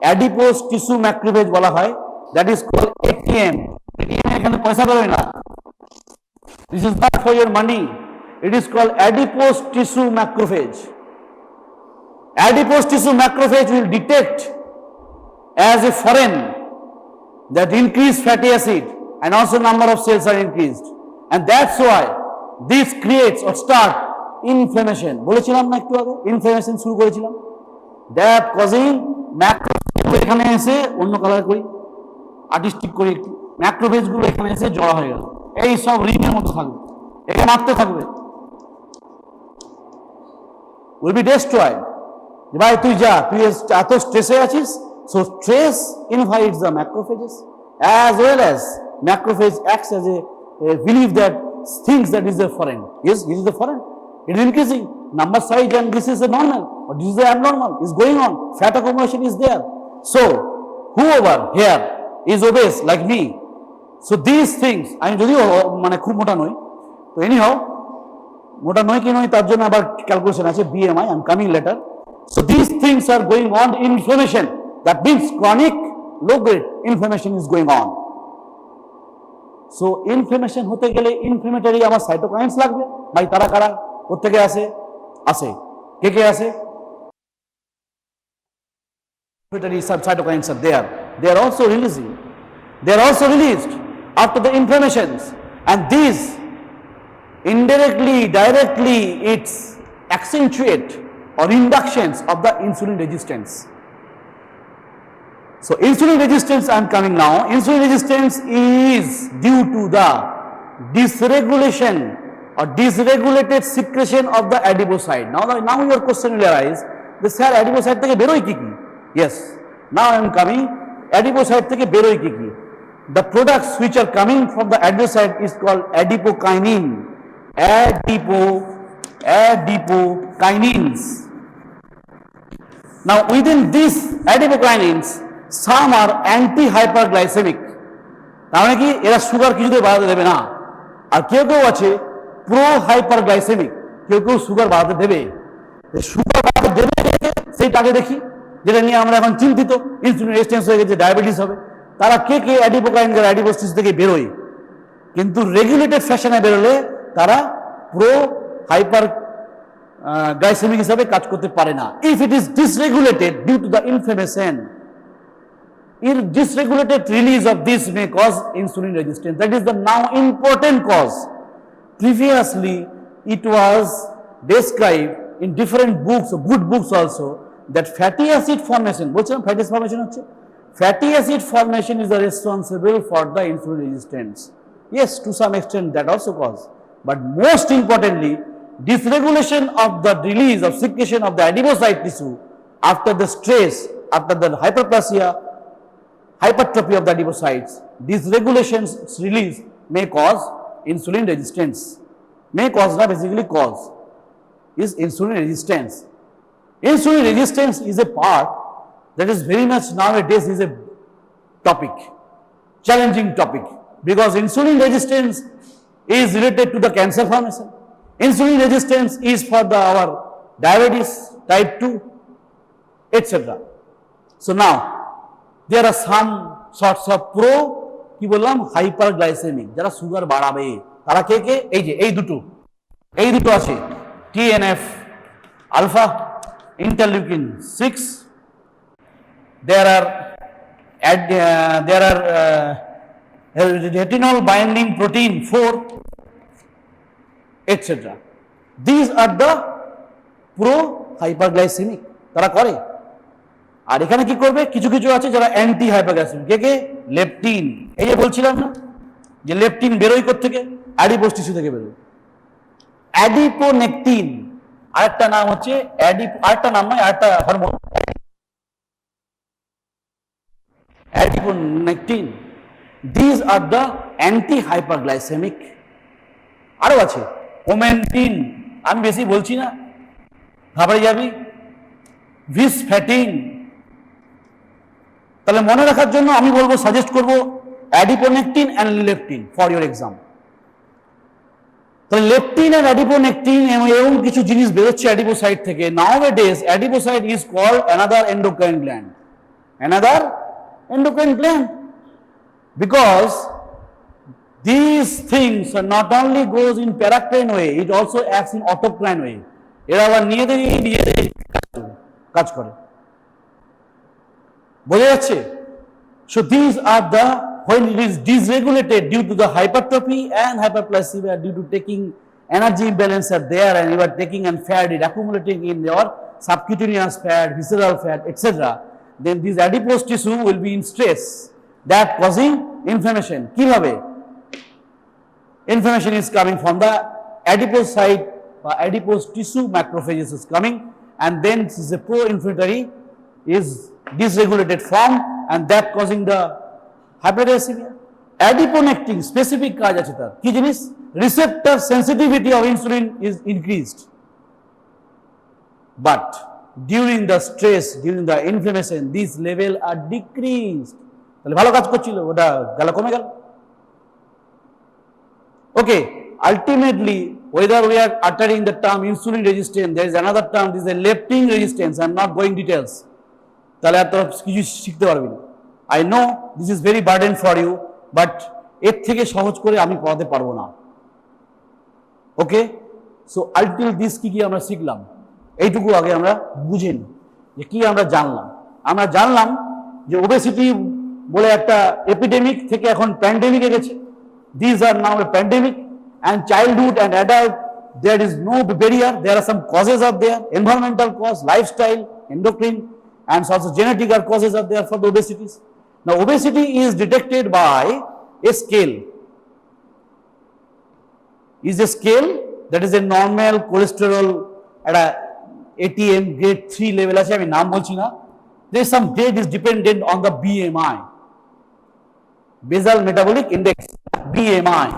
adipose tissue macrophage বলা হয়, that is called ATM. ATM এখানে পয়সা বেরোয় না, this is not for your money, it is called adipose tissue macrophage. Adipose tissue macrophage will detect as a foreign that increased fatty acid and also number of cells are increased, and that's why this creates or start inflammation. বলেছিলাম না একটু আগে inflammation শুরু করেছিলাম, that causing macrophage এখানে এসে অন্য colour করি, আর্টিস্টিক করি একটু, ম্যাক্রোফেজ গুলো এখানে এসে জড়া হয়ে গেল, এই সব রিংয়ের মতো থাকবে, এখানে মারতে থাকবে, will be destroyed. ভাই তুই যা, তুই এত স্ট্রেসে আছিস, so stress invites the macrophages as well as macrophage acts as a belief that thinks that is a foreign. Yes, this is the foreign. It is increasing number size and this is a normal or this is the abnormal is going on. Fat accumulation is there. So whoever here is obese like me, so these things, আমি যদিও মানে খুব মোটা নই, তো anyhow মোটা নয় কি নয় তার জন্য আবার ক্যালকুলেশন আছে, BMI, I'm coming later. So these things are going on, inflammation, that means chronic low grade inflammation is going on. So inflammation হতে গেলে inflammatory আমার cytokines লাগবে, ভাই তারা কারা কোত্থেকে আসে? আসে কে কে আসে? Inflammatory cytokines are there, they are also releasing, they are also released after the inflammations, and these indirectly, directly, it's accentuate or inductions of the insulin resistance. So insulin resistance, I am coming now. Insulin resistance is due to the dysregulation or dysregulated secretion of the adipocyte. Now your question will arise, the sir adipocyte থেকে বেরোয় কি কি? Yes, now I am coming. Adipocyte থেকে বেরোয় কি কি? The products which are coming from the adipocyte is called adipokinin. Adipokinins. Now within these adipokinins, some are anti-hyperglycemic. তাহলে কি এরা সুগার কিছুতে বাড়াতে দেবে না, আর কেউ কেউ আছে প্রো হাইপারগ্লাইসেমিক, কেউ কেউ সুগার বাড়াতে দেবে। সুগার বাড়াতে দেবে সেইটা আগে দেখি, যেটা নিয়ে আমরা এখন চিন্তিত, ইনসুলিন রেজিস্ট্যান্স হয়ে গেছে, ডায়াবেটিস হবে। তারা কে কে অ্যাডিপোকাইন অ্যাডিপোজ টিস্যু থেকে বেরোয়, কিন্তু রেগুলেটেড ফ্যাশনে বেরোলে তারা প্রো হাইপার গ্লাইসেমিক হিসাবে কাজ করতে পারে না। If it is dysregulated due to the inflammation, dysregulated release of this may cause insulin resistance. That is the now important cause. Previously it was described in different books, good books also, that fatty acid formation, বলছিলাম fatty acid formation হচ্ছে, fatty acid formation is responsible for the insulin resistance. Yes, to some extent that also cause, but most importantly dysregulation of the release of secretion of the adipocyte tissue after the stress, after the hyperplasia, hypertrophy of the adipocytes, dysregulations release may cause insulin resistance. May cause, not basically cause, is insulin resistance. Insulin resistance is a part that is very much nowadays is a topic, challenging topic, because insulin resistance is related to the cancer formation. Insulin resistance is for our diabetes type 2, etc. So now there are some sorts of pro কি বললাম hyperglycaemic, যারা sugar বাড়াবে তারা কে কে? এই যে এই দুটো আছে, TNF alpha, interleukin 6, there are retinol binding protein 4, etc. These are the pro hyperglycemic, তারা করে। আর এখানে কি করবে, কিছু কিছু আছে যারা অ্যান্টি হাইপারগ্লাইসেমিক। কে কে? লেপটিন। এই যে বলছিলাম না যে লেপটিন বেরোয় থেকে, অ্যাডিপোজ টিস্যু থেকে বেরোয়। অ্যাডিপোনেকটিন আরেকটা নাম হচ্ছে আরেকটা নাম নয়, আরেকটা hormone adiponectin. This are the anti hyperglycemic. আরো আছে ওমেন্টিন, আমি বেশি বলছি না, ঘাবড়ে যাবি। ভিসফ্যাটিন। তাহলে মনে রাখার জন্য আমি বলবো, সাজেস্ট করবো adiponectin and leptin for your exam. তাহলে লেপটিন অ্যান্ড অ্যাডিপোনেকটিন এবং কিছু জিনিস বেরোচ্ছে অ্যাডিপোসাইট থেকে। Nowadays adipocyte is called another endocrine gland. Another endocrine gland, because these things not only goes in paracrine way, it also acts in autocrine way. এরা আবার নিজেদেরই কাজ করে, বোঝা যাচ্ছে? So these are the, when it is dysregulated due to the hypertrophy and hyperplasia, due to taking energy imbalance are there, and you are taking and fat is accumulating in your subcutaneous fat, visceral fat, etc., then this adipose tissue will be in stress, that causing inflammation. কিভাবে? Inflammation is coming from the adipocyte or adipose tissue, macrophages is coming, and then this is a pro-inflammatory is dysregulated form, and that causing the hyperglycemia. Adiponectin specific কাজ আছে তার, কি জিনিস? Receptor sensitivity of insulin is increased, but during the stress, during the inflammation, these level are decreased. তাহলে ভালো কাজ করছিল, ওটা গেল, কমে গেল। Okay, ultimately, whether we are uttering the term insulin resistance, there is another term, this is a leptin resistance. I am not going details. তাহলে আর তোরা কিছু শিখতে পারবি না। I know this is very burden for you, but এর থেকে সহজ করে আমি পড়াতে পারবো না। ওকে, সো আলটিল দিস কি কি আমরা শিখলাম, এইটুকু আগে আমরা বুঝে নিই যে কি আমরা জানলাম। আমরা জানলাম যে ওবেসিটি বলে একটা এপিডেমিক থেকে এখন প্যান্ডেমিকে গেছে। These are now a pandemic, and childhood and adult, there is no barrier. There are some causes are there, environmental cause, lifestyle, endocrine, and also genetic causes are there for the obesities. Now, obesity is detected by a scale. Is a scale that is a normal cholesterol at a ATM grade 3 level. I mean, naam bolchi na. There is some grade is dependent on the BMI, basal metabolic index, BMI.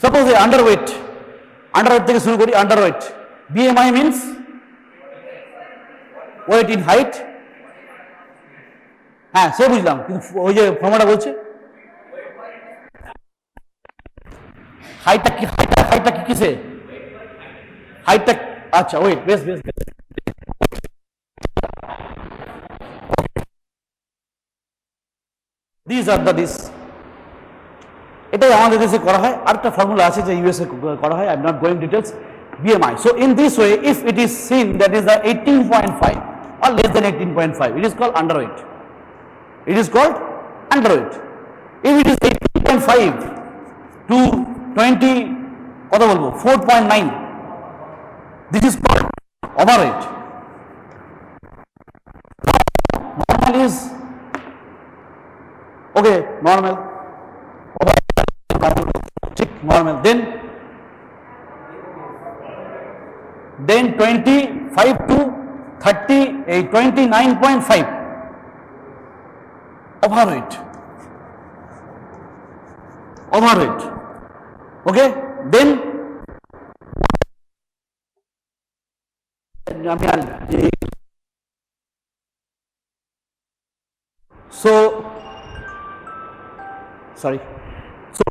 Suppose a underweight থেকে শুরু করি, underweight. BMI means weight in height. হ্যাঁ, সে বুঝলাম, কিন্তু ওই যে formula বলছে হাইটটা কি কিসে? হাইটটা, আচ্ছা, ওয়েট, বেশ। These are the this. এটাই আমাদের দেশে করা হয়। আরেকটা ফর্মুলা আছে যে ইউএসএ করা হয়, I am not going details. BMI. So in this way, if it is seen that is the 18.5 or less than 18.5, it is called underweight. It is called underweight. If it is 18.5 to 20, কত বলবো, 4.9, this is called overweight. Normal is okay, normal. Normal. Then 25 to 30, 29.5 overweight. Okay, then so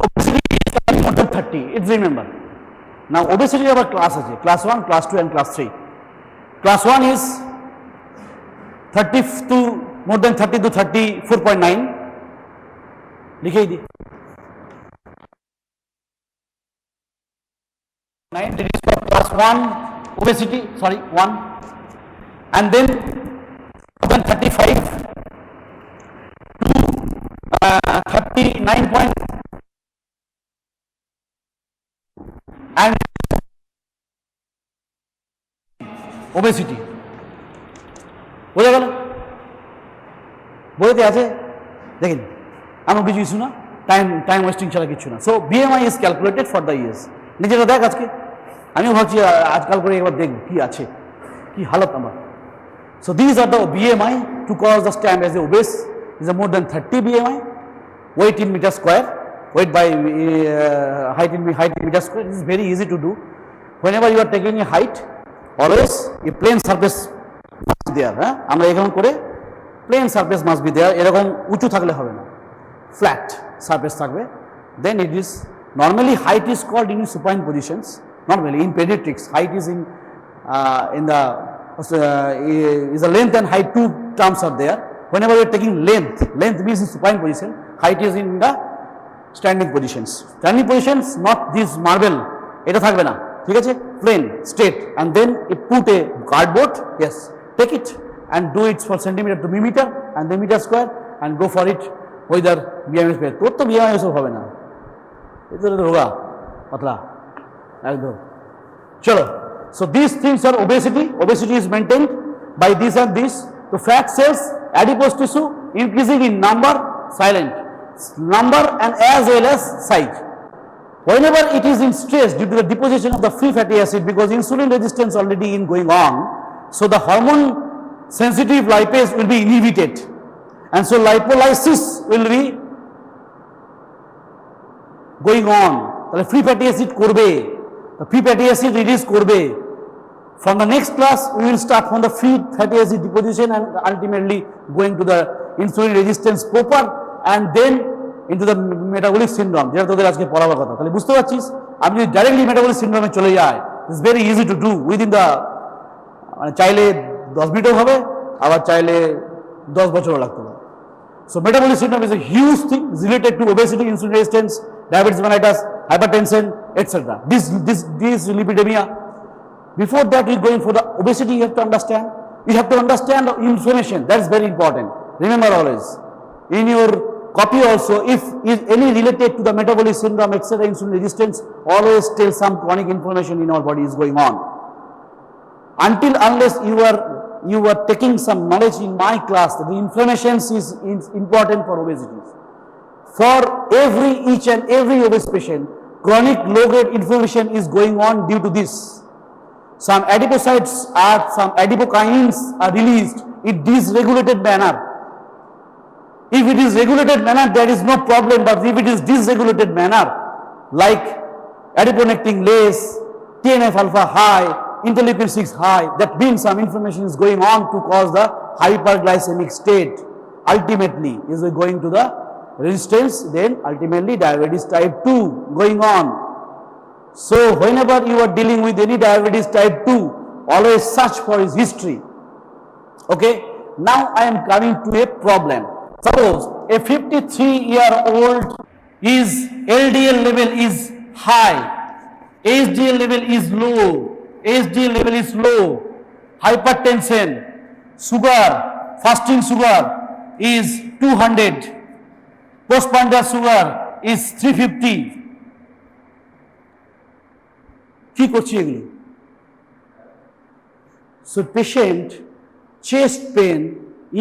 obesity is more than 30. It's remember. Now obesity have a class আছে, class 1, class 2 and class 3. Class 1 is 30 to more than 30 to 34.9. লিখেই the. 9, that is for class 1 obesity, 1. And then more than 35 to 30 39 and obesity. বোঝা গেল? বইতে আছে দেখেন, আমার কিছু issue না, time wasting ছাড়া কিছু না। So BMI is calculated for the years. নিজেরা দেখ আজকে, আমিও ভাবছি আজকাল করে একবার দেখব কি আছে, কি হালত আমার। So these are the BMI to cause the stamp as a obese is a more than 30 BMI, weight in meter square, weight by height in meter square. This is very easy to do. Whenever you are taking a height, always a plane surface must be there. আমরা এরকম করে plane surface must be there. এরকম উঁচু থাকলে হবে না, flat surface থাকবে. Then it is normally height is called in supine positions. Normally in pediatrics, height is in the is a length and height, two terms are there. Whenever you are taking length means in supine position, height is in the standing positions. Standing positions, not this marble, এটা থাকবে না, ঠিক আছে, plain straight, and then it put a cardboard, yes, take it and do it for centimeter to millimeter and then meter square and go for it whether BMI square. তোর তো BMI এসব হবে না, এটা তো রোগা পাতলা একদম। চলো, so these things are obesity. Obesity is maintained by this and this. So fat cells, adipose tissue increasing in number, silent number and as well as size. Whenever it is in stress due to the deposition of the free fatty acid, because insulin resistance already in going on, so the hormone sensitive lipase will be inhibited, and so lipolysis will be going on. তাহলে free fatty acid করবে, the free fatty acid release করবে। From the next class we will start from the free fatty acid deposition and ultimately going to the insulin resistance proper and then into the metabolic syndrome, যেটা তোদের আজকে পড়াবার কথা। তাহলে বুঝতে পারছিস, আমি যদি ডাইরেক্টলি metabolic syndrome এ চলে যাই, it's very easy to do within the, মানে চাইলে 10 মিনিটও হবে, আবার চাইলে 10 বছরও লাগতে পারে। So metabolic syndrome is a huge thing related to obesity, insulin resistance, diabetes mellitus, hypertension, etc. This lipidemia. Before that, we going for the obesity. You have to understand. You have to understand the inflammation. That is very important. Remember always in your copy also, if is any related to the metabolic syndrome, etc., insulin resistance, always tell some chronic inflammation in our body is going on. Until unless you are taking some knowledge in my class, the inflammation is important for obesity. For each and every obese patient, chronic low-grade inflammation is going on due to this. Some adipocytes are, some adipokines are released in dysregulated manner. If it is regulated manner, there is no problem, but if it is dysregulated manner, like adiponectin less, TNF alpha high, interleukin 6 high, that means some inflammation is going on to cause the hyperglycemic state. Ultimately is going to the resistance, then ultimately diabetes type 2 going on. So whenever you are dealing with any diabetes type 2, always search for his history. Okay, now I am coming to a problem. Suppose a 53-year-old is LDL level is high, HDL level is low, HDL level is low, hypertension, sugar, fasting sugar is 200, postprandial sugar is 350. কি করছি এগুলো? So patient, chest pain,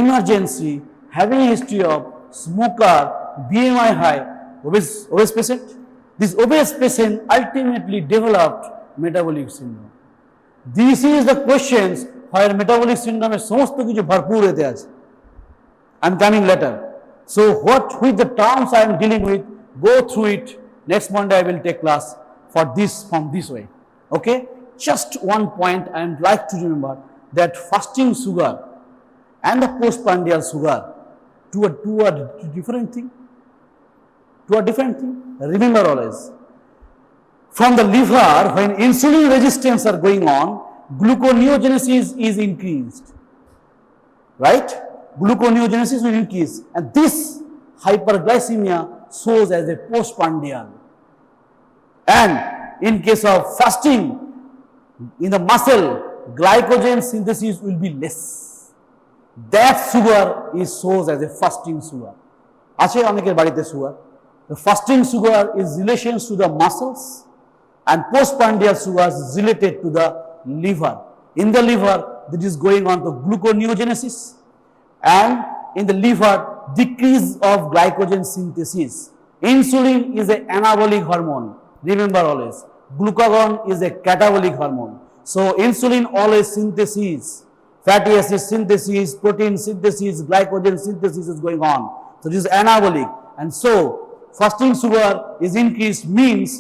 emergency, having a history of smoker, BMI high, obese patient. This obese patient ultimately developed metabolic syndrome. This is the questions where metabolic syndrome এর সমস্ত কিছু ভরপুর হতে আছে। I'm coming later. So what with the terms I am dealing with, go through it. Next Monday I will take class for this from this way. Okay, just one point I would like to remember, that fasting sugar and the postprandial sugar to a different thing. To a different thing. Remember always, from the liver, when insulin resistance are going on, gluconeogenesis is increased. Right? Gluconeogenesis will increase, and this hyperglycemia shows as a postprandial. And in case of fasting, in the muscle, glycogen synthesis will be less. That sugar is shows as a fasting sugar. আছে অনেকের বাড়িতে sugar. The fasting sugar is relations to the muscles and postprandial sugar is related to the liver. In the liver, that is going on to gluconeogenesis, and in the liver, decrease of glycogen synthesis. Insulin is an anabolic hormone. Remember always, glucagon is a catabolic hormone. So insulin always synthesis, fatty acid synthesis, protein synthesis, glycogen synthesis is going on. So this is anabolic, and so fasting sugar is increased means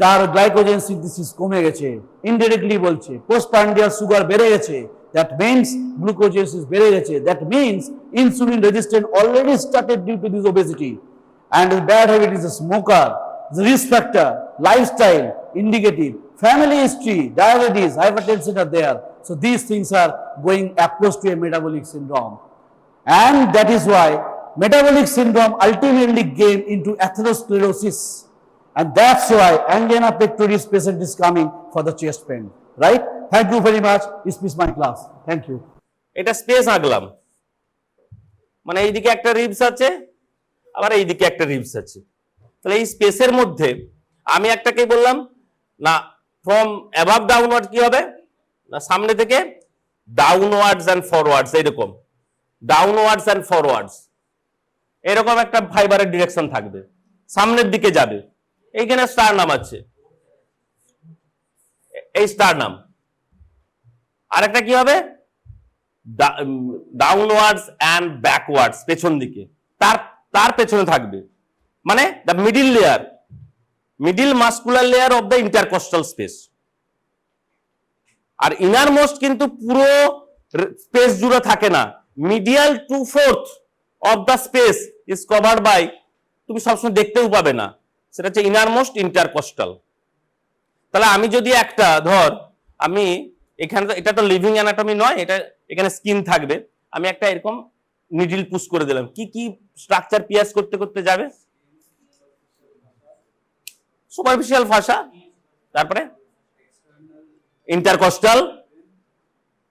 তার glycogen synthesis কমে গেছে, indirectly বলছে postprandial sugar বেড়ে গেছে, that means গ্লুকোজেসিস বেড়ে গেছে, that means insulin resistant already started due to this obesity, and bad habit is a smoker, risk factor, lifestyle indicative, family history, diabetes, hypertension are there. So these things are going across to a metabolic syndrome, and that is why metabolic syndrome ultimately gain into atherosclerosis. And that's why angina pectoris patient is coming for the chest pain, right? Thank you very much. This is my class. Thank you. এটা space আঁকলাম, মানে এইদিকে একটা ribs আছে, আবার এইদিকে একটা ribs আছে। তাহলে এই স্পেসের মধ্যে আমি একটাকে বললাম না ফ্রম অ্যাবাভ ডাউনওয়ার্ড কি হবে না সামনে থেকে ডাউনওয়ার্ডস অ্যান্ড ফরওয়ার্ডস, এইরকম ডাউনওয়ার্ডস অ্যান্ড ফরওয়ার্ডস এরকম একটা ফাইবারের ডিরেকশন থাকবে, সামনের দিকে যাবে। এইখানে স্টার নাম আছে, এই স্টার নাম। আরেকটা কি হবে ডাউনওয়ার্ডস অ্যান্ড ব্যাকওয়ার্ডস, পেছন দিকে, তার পেছনে থাকবে, মানে the middle layer, middle muscular layer of the intercostal space. আর ইনার মোস্ট কিন্তু পুরো স্পেস জুড়ে থাকে না, medial 2/4 of the space is covered by, তুমি সবসময় দেখতেও পাবে না, সেটা হচ্ছে ইনার মোস্ট ইন্টারকস্টাল। তাহলে আমি যদি একটা ধর আমি এখানে, এটা তো লিভিং অ্যানাটমি নয়, এটা এখানে স্কিন থাকবে, আমি একটা এরকম নিডল পুশ করে দিলাম, কি কি স্ট্রাকচার পিয়াস করতে করতে যাবে, সুপারফিশিয়াল ফাসা, তারপরে ইন্টারকস্টাল,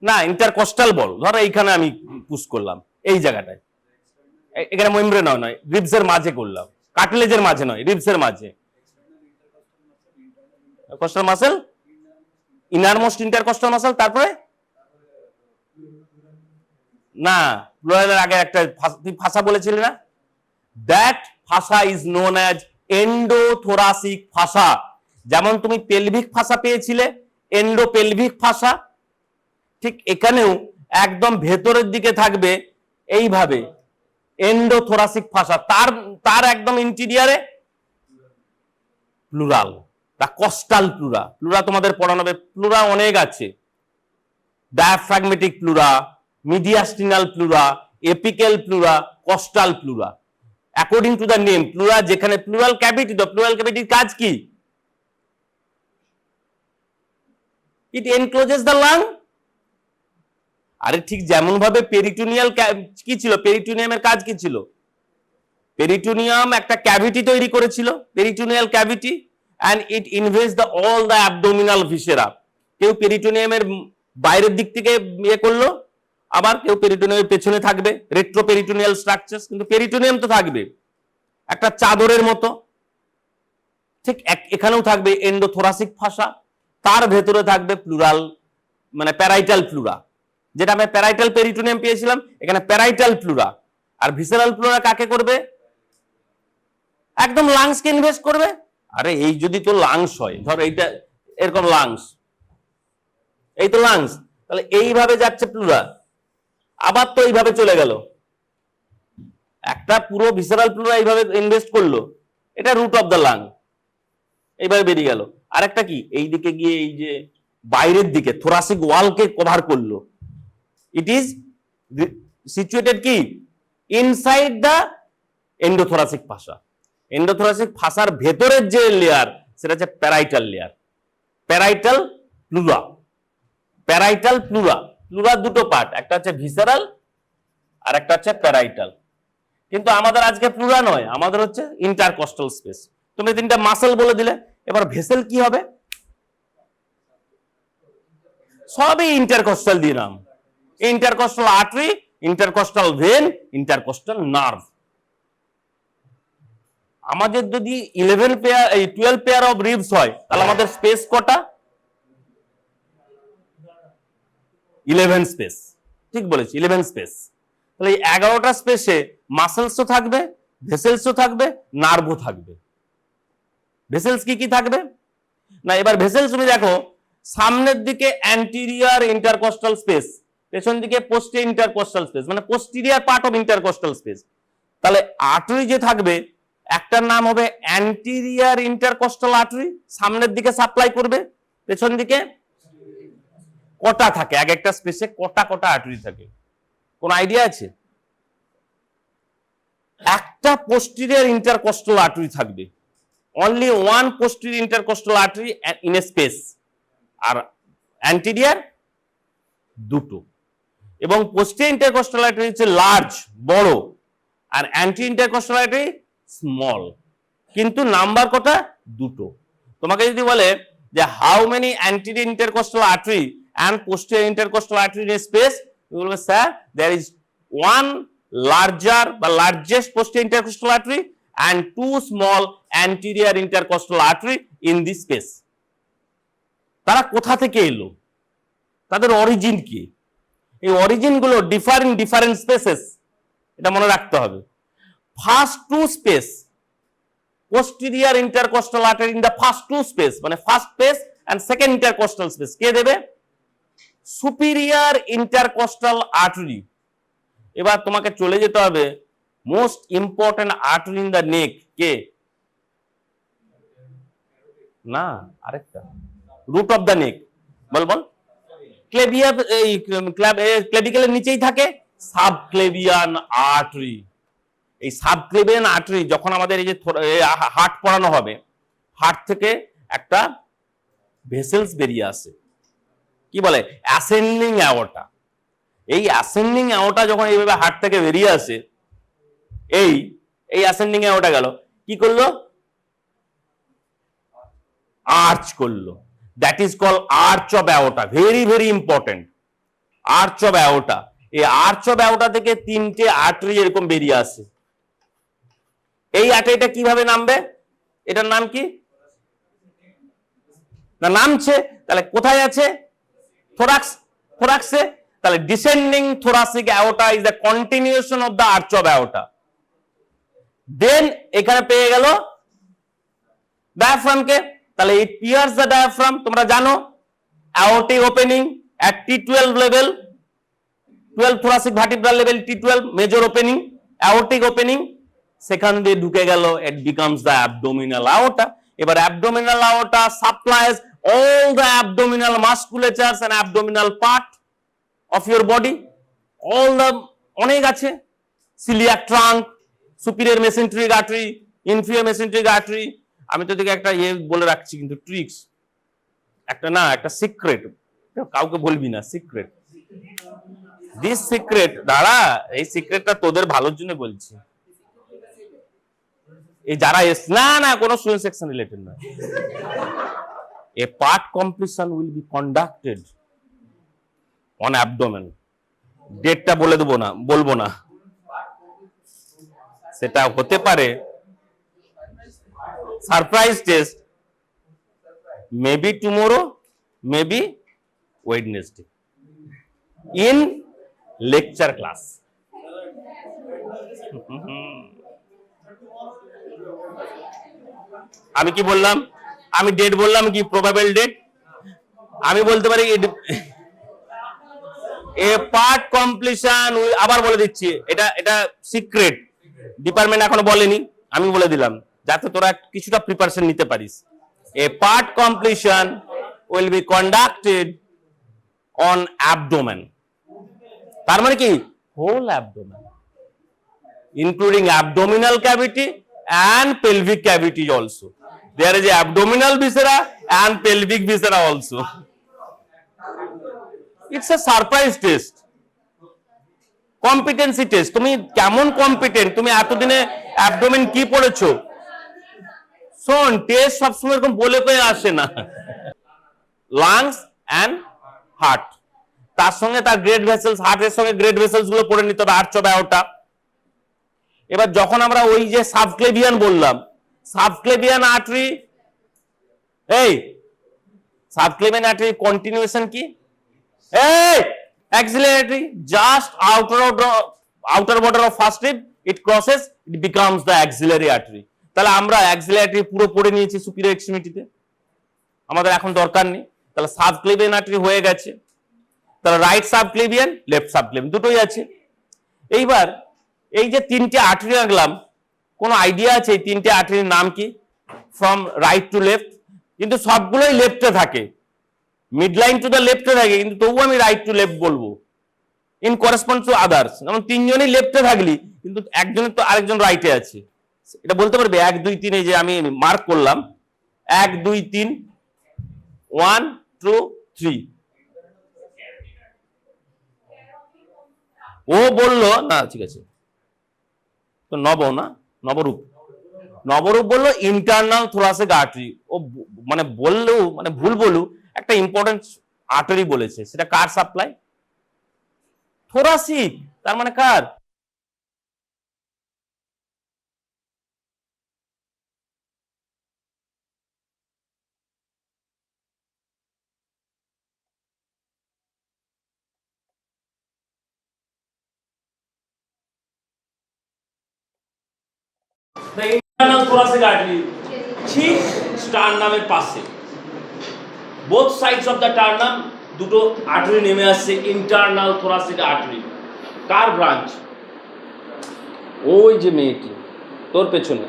না ইন্টারকস্টাল বল, ধরো এইখানে আমি পুশ করলাম, এই জায়গাটায়, এখানে মেমব্রেন নয়, রিবসের মাঝে করলাম, কার্টিলেজের মাঝে নয়, রিবসের মাঝে, costal muscle, innermost intercostal muscle, তারপরে না প্লুরালের আগে একটা তুই ফাসা বলেছিলি না, that fascia is known as endothoracic fascia. যেমন তুমি পেলভিক ফাসা পেয়েছিলে, এন্ডোপেলভিক ফাসা, ঠিক এখানেও একদম ভেতরের দিকে থাকবে এইভাবে এন্ডোথোরাসিক ফাসা, তার একদম ইন্টিরিয়ারে প্লুরাল, দা কস্টাল প্লুরা। প্লুরা তোমাদের পড়ানো হবে, প্লুরা অনেক আছে, diaphragmatic pleura, mediastinal pleura, apical pleura, coastal pleura. According to the name pleura, যেখানে প্লুরাল ক্যাভিটি, তো প্লুরাল ক্যাভিটির কাজ কি? ইট এনক্লোজেস দ্য লাং। আরে ঠিক যেমন ভাবে পেরিটোনিয়াল কি ছিল, পেরিটোনিয়ামের কাজ কি ছিল? পেরিটোনিয়াম একটা ক্যাভিটি তৈরি করেছিল, peritoneal cavity, and it invades all the abdominal viscera. কেউ পেরিটোনিয়ামের বাইরের দিক থেকে ইয়ে করলো, আবার কেউ পেরিটোনিয়ামের পেছনে থাকবে, রেট্রোপেরিটোনিয়াল স্ট্রাকচারস, কিন্তু পেরিটোনিয়াম তো থাকবে একটা চাদরের মতো। ঠিক এখানেও থাকবে এন্ডোথোরাসিক ফাসা, তার ভেতরে থাকবে প্লুরাল, মানে প্যারাইটাল প্লুরা, যেটা আমি প্যারাইটাল পেরিটোনিয়াম পেয়েছিলাম, এখানে প্যারাইটাল প্লুরা। আর ভিসেরাল প্লুরা কাকে করবে? একদম লাংসকে ইনভেস্ট করবে। আরে এই যদি তো লাংস হয়, ধর এইটা এরকম লাংস, এই তো লাংস, তাহলে এইভাবে যাচ্ছে প্লুরা, আবার তো এইভাবে চলে গেল, একটা পুরো ভিসেরাল প্লুরা এইভাবে ইনভেস্ট করলো, এটা রুট অফ দ্য লাং, এইভাবে বেরিয়ে গেল। আর একটা কি এই দিকে গিয়ে এই যে বাইরের দিকে থোরাসিক ওয়ালকে কভার করলো, ইট ইজ সিচুয়েটেড কি inside the endothoracic fascia. Endothoracic ফাসার ভেতরের যে লেয়ার সেটা হচ্ছে parietal layer, parietal pleura. Parietal pleura, প্লুরার দুটো পার্ট, একটা হচ্ছে ভিসেরাল আর একটা হচ্ছে প্যারাইটাল। কিন্তু আমাদের আজকে প্লুরা নয়, আমাদের হচ্ছে ইন্টারকস্টাল স্পেস। তুমি তিনটা মাসেল বলে দিলে, এবার ভেসেল কি হবে? সবই ইন্টারকস্টাল দিয়ে নাম, intercostal artery, intercostal vein, intercostal nerve. আমাদের যদি 11 পেয়ার 12 পেয়ার অফ রিবস হয় তাহলে আমাদের স্পেস কটা? 11 স্পেস। ঠিক বলেছি, 11 স্পেস। তাহলে এই 11টা স্পেসে মাসেলসও থাকবে, ভেসেলসও থাকবে, নার্ভও থাকবে। ভেসেলস কি কি থাকবে না, এবার ভেসেলস তুমি দেখো, সামনের দিকে অ্যান্টিরিয়র ইন্টারকস্টাল স্পেস, পেছন দিকে পোস্টেরিয়র ইন্টারকস্টাল স্পেস, মানে posterior part of intercostal space. তাহলে আর্টারি যে থাকবে একটার নাম হবে অ্যান্টিরিয়র ইন্টারকস্টাল আর্টারি, সামনের দিকে সাপ্লাই করবে, পেছন দিকে কটা থাকে, এক একটা স্পেসে কটা কটা আর্টারি থাকে, কোন আইডিয়া আছে? একটা পোস্টেরিয়র ইন্টারকস্টাল আর্টারি থাকবে, only one posterior intercostal artery in a space, আর অ্যান্টিরিয়র দুটো। এবং পোস্টেরিয়র ইন্টারকস্টাল আর্টারি হচ্ছে লার্জ, বড়, আর অ্যান্টি ইন্টারকস্টাল আর্টারি স্মল, কিন্তু নাম্বার কটা? দুটো। তোমাকে যদি বলে যে how many anterior intercostal artery and posterior intercostal artery in a space, you will say sir there is one larger বা largest posterior intercostal artery and two small anterior intercostal artery in this space. তারা কোথা থেকে এলো, তাদের origin কি? এই origin গুলো different spaces, এটা মনে রাখতে হবে। First two space posterior intercostal artery in the first two space, মানে first space and second intercostal space কে দেবে? Superior intercostal artery. এবার তোমাকে চলে যেতে হবে most important artery in the neck, কে? না, আরেকটা, রুট অফ দ্য নেক, বল বল। ক্লেভিয়া, এই ক্লেভিকেলের নিচেই থাকে সাবক্লেভিয়ান আর্টারি। এই সাবক্লেভিয়ান আর্টারি যখন আমাদের এই যে হার্ট পড়ানো হবে, হার্ট থেকে একটা ভেসেলস বেরিয়ে আসে, কি বলে? Ascending aorta. এই অ্যাসেন্ডিং অ্যাওর্টা যখন এইভাবে হার্ট থেকে বেরিয়ে আসে, এই অ্যাসেন্ডিং অ্যাওর্টা গেল, কি করলো? আর্চ করলো। That is call arch of aorta. Very very important, arch of aorta. এই আর্চ অফ অ্যাওর্টা থেকে তিনটে আর্টারি এরকম বেরিয়ে আসে। এই আর্টারিটা কিভাবে নামবে? এটার নাম কি? না, নামছে, তাহলে কোথায় আছে? থোরাক্সে। তাহলে descending thoracic aorta is the continuation of the arch of aorta. Then এখানে পেয়ে গেল ডায়াফ্রামকে, তাহলে ইট পিয়ার্স দ্য ডায়াফ্রাম। তোমরা জানো aortic opening at T12 level, 12 thoracic vertebral level, T12 major opening, aortic opening, সেখান দিয়ে ঢুকে গেল, it becomes the abdominal aorta. এবার abdominal aorta supplies all the abdominal musculatures and abdominal part of your body, all the অনেক আছে, celiac trunk, superior mesenteric artery, inferior mesenteric artery। আমি তো দেখে একটা বলে রাখছি, কিন্তু ট্রিক্স একটা না, একটা সিক্রেট, কাউকে বলবি না, সিক্রেট। দিস সিক্রেট, দাঁড়া, এই সিক্রেটটা তোদের ভালোর জন্য বলছি। এই যারা না না কোনো স্টুডেন্ট সেকশন রিলেটেড না। A part completion will be conducted on abdomen. ডেটটা বলে দেবো না, বলবো না, সেটা হতে পারে surprise test, maybe tomorrow, maybe Wednesday, in lecture class. আমি কি বললাম? আমি ডেট বললাম কি? Probable date. আমি বলতে পারি এ পার্ট কমপ্লিশন, আবার বলে দিচ্ছি, এটা সিক্রেট, ডিপার্টমেন্ট এখনো বলেনি, আমি বলে দিলাম যাতে তোরা কিছুটা প্রিপারেশন নিতে পারিস। A part completion will be conducted on abdomen. তার মানে কি? Whole abdomen, including abdominal cavity and pelvic cavity also. There is a abdominal viscera and pelvic viscera also. It's a surprise test, competency test. তুমি কেমন competent, তুমি এতদিনে abdomen কি পড়েছো? শোন, টেস্ট সবসময় এরকম বলে কয়ে আসে না। লাংস অ্যান্ড হার্ট, তার সঙ্গে তার গ্রেড ভেসেলস, হার্টের সঙ্গে গ্রেড ভেসেলস গুলো পড়ে নিতে হবে, আর্চ অফ অ্যাওর্টা। এবার যখন আমরা ওই যে সাবক্লেভিয়ান বললাম, সাবক্লেভিয়ান আর্টারি, এই সাবক্লেভিয়ান আর্টারি কন্টিনিউয়েশন কি? এই axillary, just outer border of first rib, it crosses, it becomes the axillary artery. তাহলে আমরা axillary artery পুরো পড়ে নিয়েছি superior extremity-তে, আমাদের এখন দরকার নেই। তাহলে সাবক্লেভিয়ান আর্টারি হয়ে গেছে, তাহলে রাইট সাবক্লেভিয়ান, লেফট সাবক্লেভিয়ান দুটোই আছে। এইবার এই যে তিনটে আর্টারি আঁকলাম, কোনো আইডিয়া আছে এই তিনটে আর্টারির নাম কি? ফ্রম রাইট টু লেফট, কিন্তু সবগুলোই লেফটে থাকে, মিড লাইন টু দ্য লেফটে থাকে, কিন্তু তবু আমি রাইট টু লেফট বলবো। ইন করেসপন্ড টু আদার্স, যেমন তিনজনই লেফটে থাকলি কিন্তু একজনের তো আরেকজন রাইটে আছে, এটা বলতে পারবে 1 2 3, এই যে আমি মার্ক করলাম 1 2 3, 1 2 3। ও বললো না, ঠিক আছে, তো নবরূপ বললো ইন্টারনাল থোরাসিক আর্টারি। ও মানে বললেও মানে ভুল বলু, একটা ইম্পর্টেন্ট আর্টারি বলেছে, সেটা কার সাপ্লাই? থোরাসিক, তার মানে কার? ইন্টারনাল থোরাসিক আর্টারি ঠিক স্টারনামের পাশে, বোথ সাইডস অফ দ্য টার্নাম দুটো আর্টারি নেমে আসছে, ইন্টারনাল থোরাসিক আর্টারি। কার ব্রাঞ্চ? ওই যে মেয়েটি তোর পেছনে,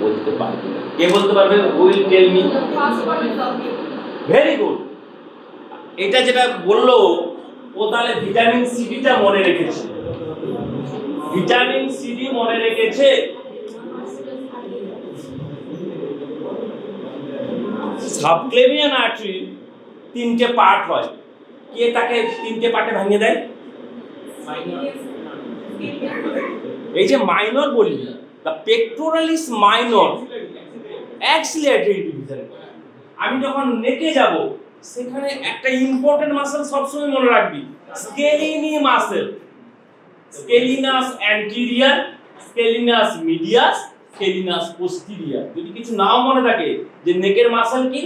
বলতে পারবে কে? বলতে পারবে? Will tell me. Very good. এটা যেটা বললো ও তাহলে ভিটামিন সিডিটা মনে রেখেছে, ভিটামিন সিডি মনে রেখেছে। সাবক্লেভিয়ান আর্টারি তিনটে পার্ট হয়, কে তাকে তিনটে পার্টে ভেঙে দেয়? এই যে মাইনর বলি, the pectoralis minor axillary division. আমি যখন নেকে যাব সেখানে একটা ইম্পর্টেন্ট মাসেল সবসময় মনে রাখবি, স্কেলিনি মাসেল, স্কেলিনাস অ্যান্টেরিয়র, স্কেলিনাস মিডিয়াস, স্কেলিনাস পোস্টেরিয়র। যদি কিছু নাও মনে থাকে যে নেকের মাসেল কি,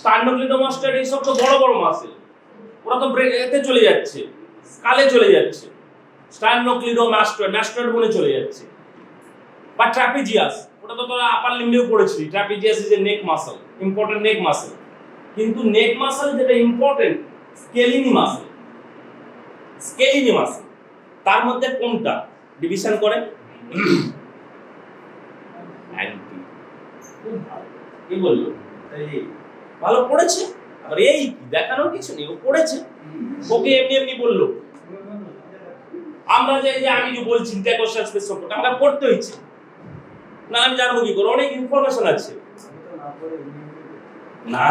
স্টার্নোক্লিডোমাস্টার, এই সব তো বড় বড় মাসেল, ওরা তো ব্রেনে চলে যাচ্ছে, স্কালে চলে যাচ্ছে, স্টার্নোক্লিডোমাস্টার ম্যাস্টার বলে চলে যাচ্ছে। বা ট্রাপিজিয়াস, ওটা তো তোরা আপার লিম্বেও পড়েছিলি, trapezius is a neck muscle, important neck muscle. কিন্তু নেক মাসেল যেটা important, scaleni muscle, scaleni muscle. তার মধ্যে কোনটা ডিভিশন করে? কি বললো? ভালো পড়েছে, আবার এই দেখানোর কিছু নেই, ও পড়েছে, ওকে এমনি এমনি বললো। আমরা যে আমি যে বলছি ইন্টারকোস্টাল স্পেস সম্পর্কে আমরা পড়তে হচ্ছে না, আমি জানবো কি করে? অনেক ইনফরমেশন আছে না,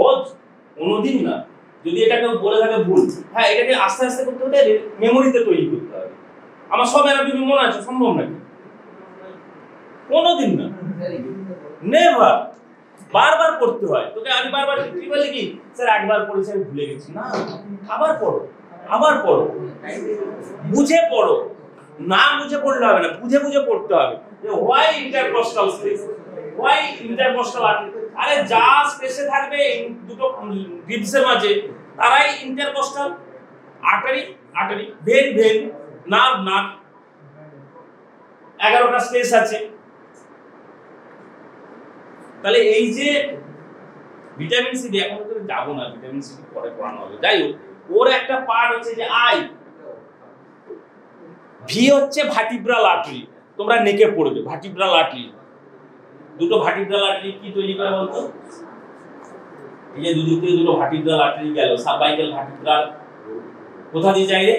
ও কোনোদিন না। যদি এটাকে বলে থাকে ভুল, হ্যাঁ এটাকে আস্তে আস্তে করতে হবে, মেমোরিতে তৈরি করতে হবে। আমার সব অ্যানাটমি মনে আছে, সম্ভব নাকি? কোনোদিন না, নেভার। বারবার পড়তে হয় তোকে। আমি বারবার কি বলি কি, স্যার একবার পড়েছি আমি ভুলে গেছি, না, আবার পড়ো, আবার পড়ো, বুঝে পড়ো। না বুঝে পড়লে হবে না, বুঝে বুঝে পড়তে হবে। যে why intercostal space, why intercostal artery, আরে যা স্পেসে থাকবে দুটো রিবসের মাঝে তারাই intercostal artery. Artery vein, vein, nerve, nerve, 11টা স্পেস আছে। তাহলে এই যে ভিটামিন সি, এখন তো যাবো না, ভিটামিন সি পরে পড়ানো হবে। যাই হোক, ওর একটা পার্ট হচ্ছে যে আই, ভি হচ্ছে ভার্টিব্রাল আর্টারি। তোমরা নেকে পড়বে ভার্টিব্রাল আর্টারি। দুটো ভার্টিব্রাল আর্টারি কি তৈরি করে বলতো? এই যে দুটো ভার্টিব্রাল আর্টারি গেল, সার্ভাইকাল ভার্টিব্রাল কোথা দিয়ে যায় রে?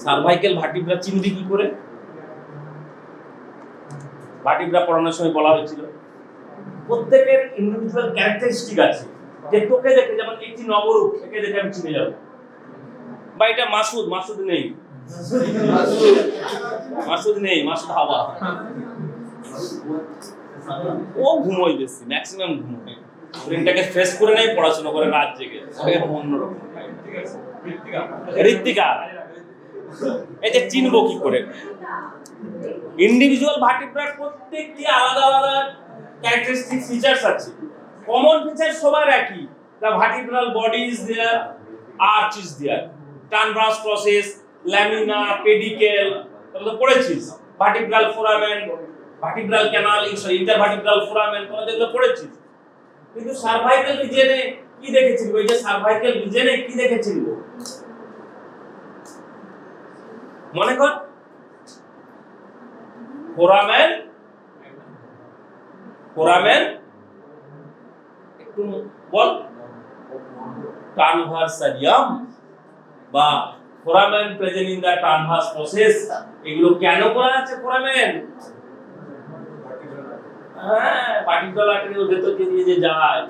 সার্ভাইকাল ভার্টিব্রাল চিনবি কি করে? ভার্টিব্রা পড়ানোর সময় বলা হয়েছিল প্রত্যেকের ইন্ডিভিজুয়াল ক্যারেক্টারিস্টিক আছে, যে তোকে দেখে, যেমন একটি নবরূপ, একে দেখে আমি চিনে যাবো। বা এটা মাসুদ, মাসুদ নেই, মাসুদ নেই, মাসুদ হাওয়া, ও ঘুমোয় বেশি, ম্যাক্সিমাম ঘুমোয়, ব্রেনটাকে ফ্রেশ করে নেয়, পড়াশোনা করে রাত জেগে, অন্যরকম। ঋত্বিকা, এই যে চিনবো কি করে? ইন্ডিভিজুয়াল ভার্টিব্রার প্রত্যেকটি আলাদা আলাদা ক্যারেক্টারিস্টিক ফিচার্স আছে। কমন ফিচার সবার একই, the vertebral body is there, arch is there, transverse process, lamina, pedicle, তোমরা পড়েছিস, vertebral foramen, vertebral canal, intervertebral foramen, তোমরা যেগুলো পড়েছিস। কিন্তু সার্ভাইকাল রিজনে কি দেখেছিল? ওই যে সার্ভাইকাল রিজনে কি দেখেছিল মনে কর? ফোরামেন, ফোরামেন একটু বল, ট্রান্সভার্সারিয়াম বা foramen present in the transverse process. এগুলো কেন করা আছে ফোরামেন? হ্যাঁ, পার্টিকুলার আর্টারি ওর ভেতর দিয়ে যে যায়,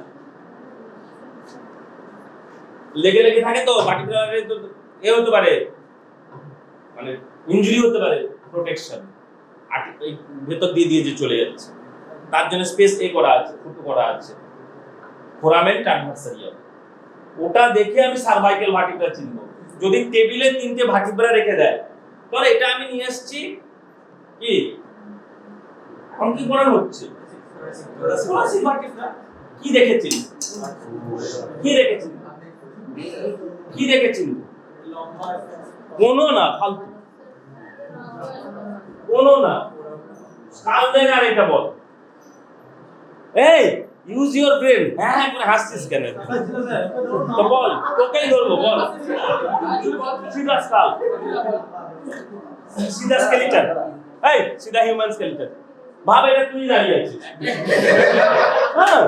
লেগে লেগে থাকে তো পার্টিকুলার আর্টারি, তো এ হতে পারে, মানে ইনজুরি হতে পারে, প্রোটেকশন এই ভেতর দিয়ে যে চলে যাচ্ছে, তার জন্য স্পেস এ করা আছে, ফুটো করা আছে, ফোরামেন ট্রান্সভার্সারিয়াম। ওটা দেখে আমি সার্ভাইকাল ভার্টিব্রা চিনব। যদি টেবিলে 3টে ভার্টিব্রা রেখে দেয়, তাহলে এটা আমি নিয়ে আসছি কি, এখন কি পড়ানো হচ্ছে? Thoracic vertebra. কি দেখেছিস? কি দেখেছিস? কি দেখেছিস? কোনো না, ফালতু কোনো না, কাল দেখ। আর এটা বল, এই ইউজ ইউর ব্রেন। হ্যাঁ করে হাসছিস কেন? তো বল, তোকেই ধরবো, বল। সিধা স্কাল, সিধা স্কেলিটন, এই সিধা হিউম্যান স্কেলিটন। ভাব এটা তুই দাঁড়িয়ে আছিস, হ্যাঁ,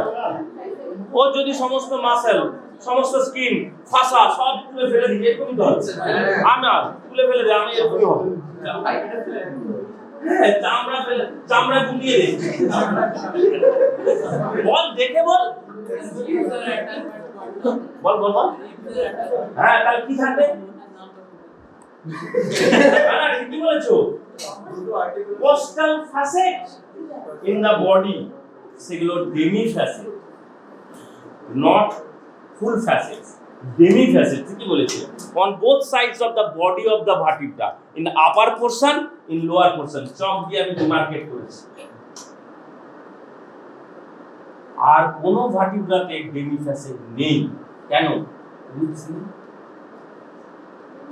ও যদি সমস্ত মাসেল, সমস্ত স্কিন, ফাসা সব তুলে ফেলে দিই, এরকমই তো আছে। আমার তুলে ফেলে দে, আমি এরকমই হবে। হ্যাঁ, চামড়া ফেলে, চামড়া গুলিয়ে দে। বল, দেখে বল, বল বল বল। হ্যাঁ, তাহলে কি থাকবে? হ্যাঁ, ঠিকই বলেছো। Costal facet in the body, সেগুলো demi facet, not full facet. Demi facet, ঠিকই বলেছো। On both sides of the body of the vertebra, in the upper portion, in lower portion, চক দিয়ে আমি ডিমার্কেট করেছি। আর কোন ভার্টিব্রাতে ডেমি ফ্যাসেট নেই। কেন? Ribs নেই।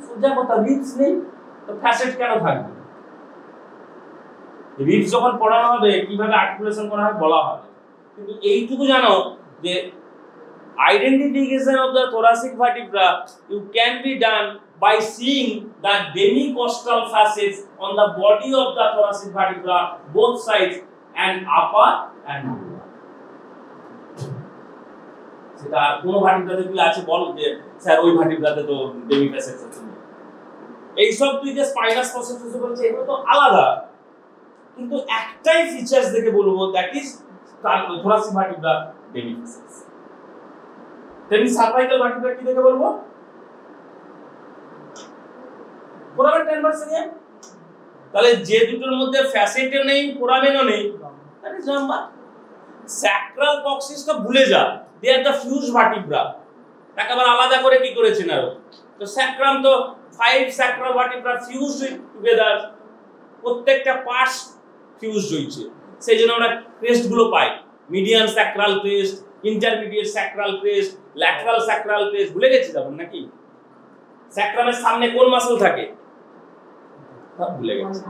সোজা কথা, রিবস নেই তো ফ্যাসেট কেন থাকবে? রিবস যখন পড়ানো হবে কিভাবে আর্টিকুলেশন করা হয় বলা হবে, কিন্তু এইটুকু জানো যে identification of the thoracic vertebra you can be done by seeing the demicostal facets on the body of the thoracic vertebra, both sides, and upper and lower. সেটা কোন ভার্টিব্রাতে কি আছে বল, যে স্যার ওই ভার্টিব্রাতে তো ডেমি ফ্যাসেটস আছে। এই সব তুই যে স্পাইনাস প্রসেস বলছিস, এগুলো তো আলাদা, কিন্তু একটাই ফিচারস দেখে বলবো, that is thoracic vertebra demi facets. তেমনি সার্ভাইকাল ভার্টিব্রা কি দেখে বলবো? ফোরামেন ট্রান্সভার্সারিয়াম। তাহলে যে দুটোর মধ্যে ফ্যাসেটও নেই, ফোরামেনও নেই, দ্যাট ইজ নাম্বার। স্যাক্রাল কক্সিসটা ভুলে যা, দে আর দ্য ফিউজ ভার্টিব্রা। তাকে আবার আলাদা করে কি করেছেন আরো? তো স্যাক্রাম তো 5 স্যাক্রাল ভার্টিব্রা ফিউজড টুগেদার, প্রত্যেকটা পার্টস ফিউজড হয়েছে, সেই জন্য আমরা ক্রেস্ট গুলো পাই। Median sacral crest, intermediate sacral crest, lateral sacral crest. ভুলে গেছি তখন নাকি? স্যাক্রামের সামনে কোন মাসল থাকে? সব ভুলে গেছি।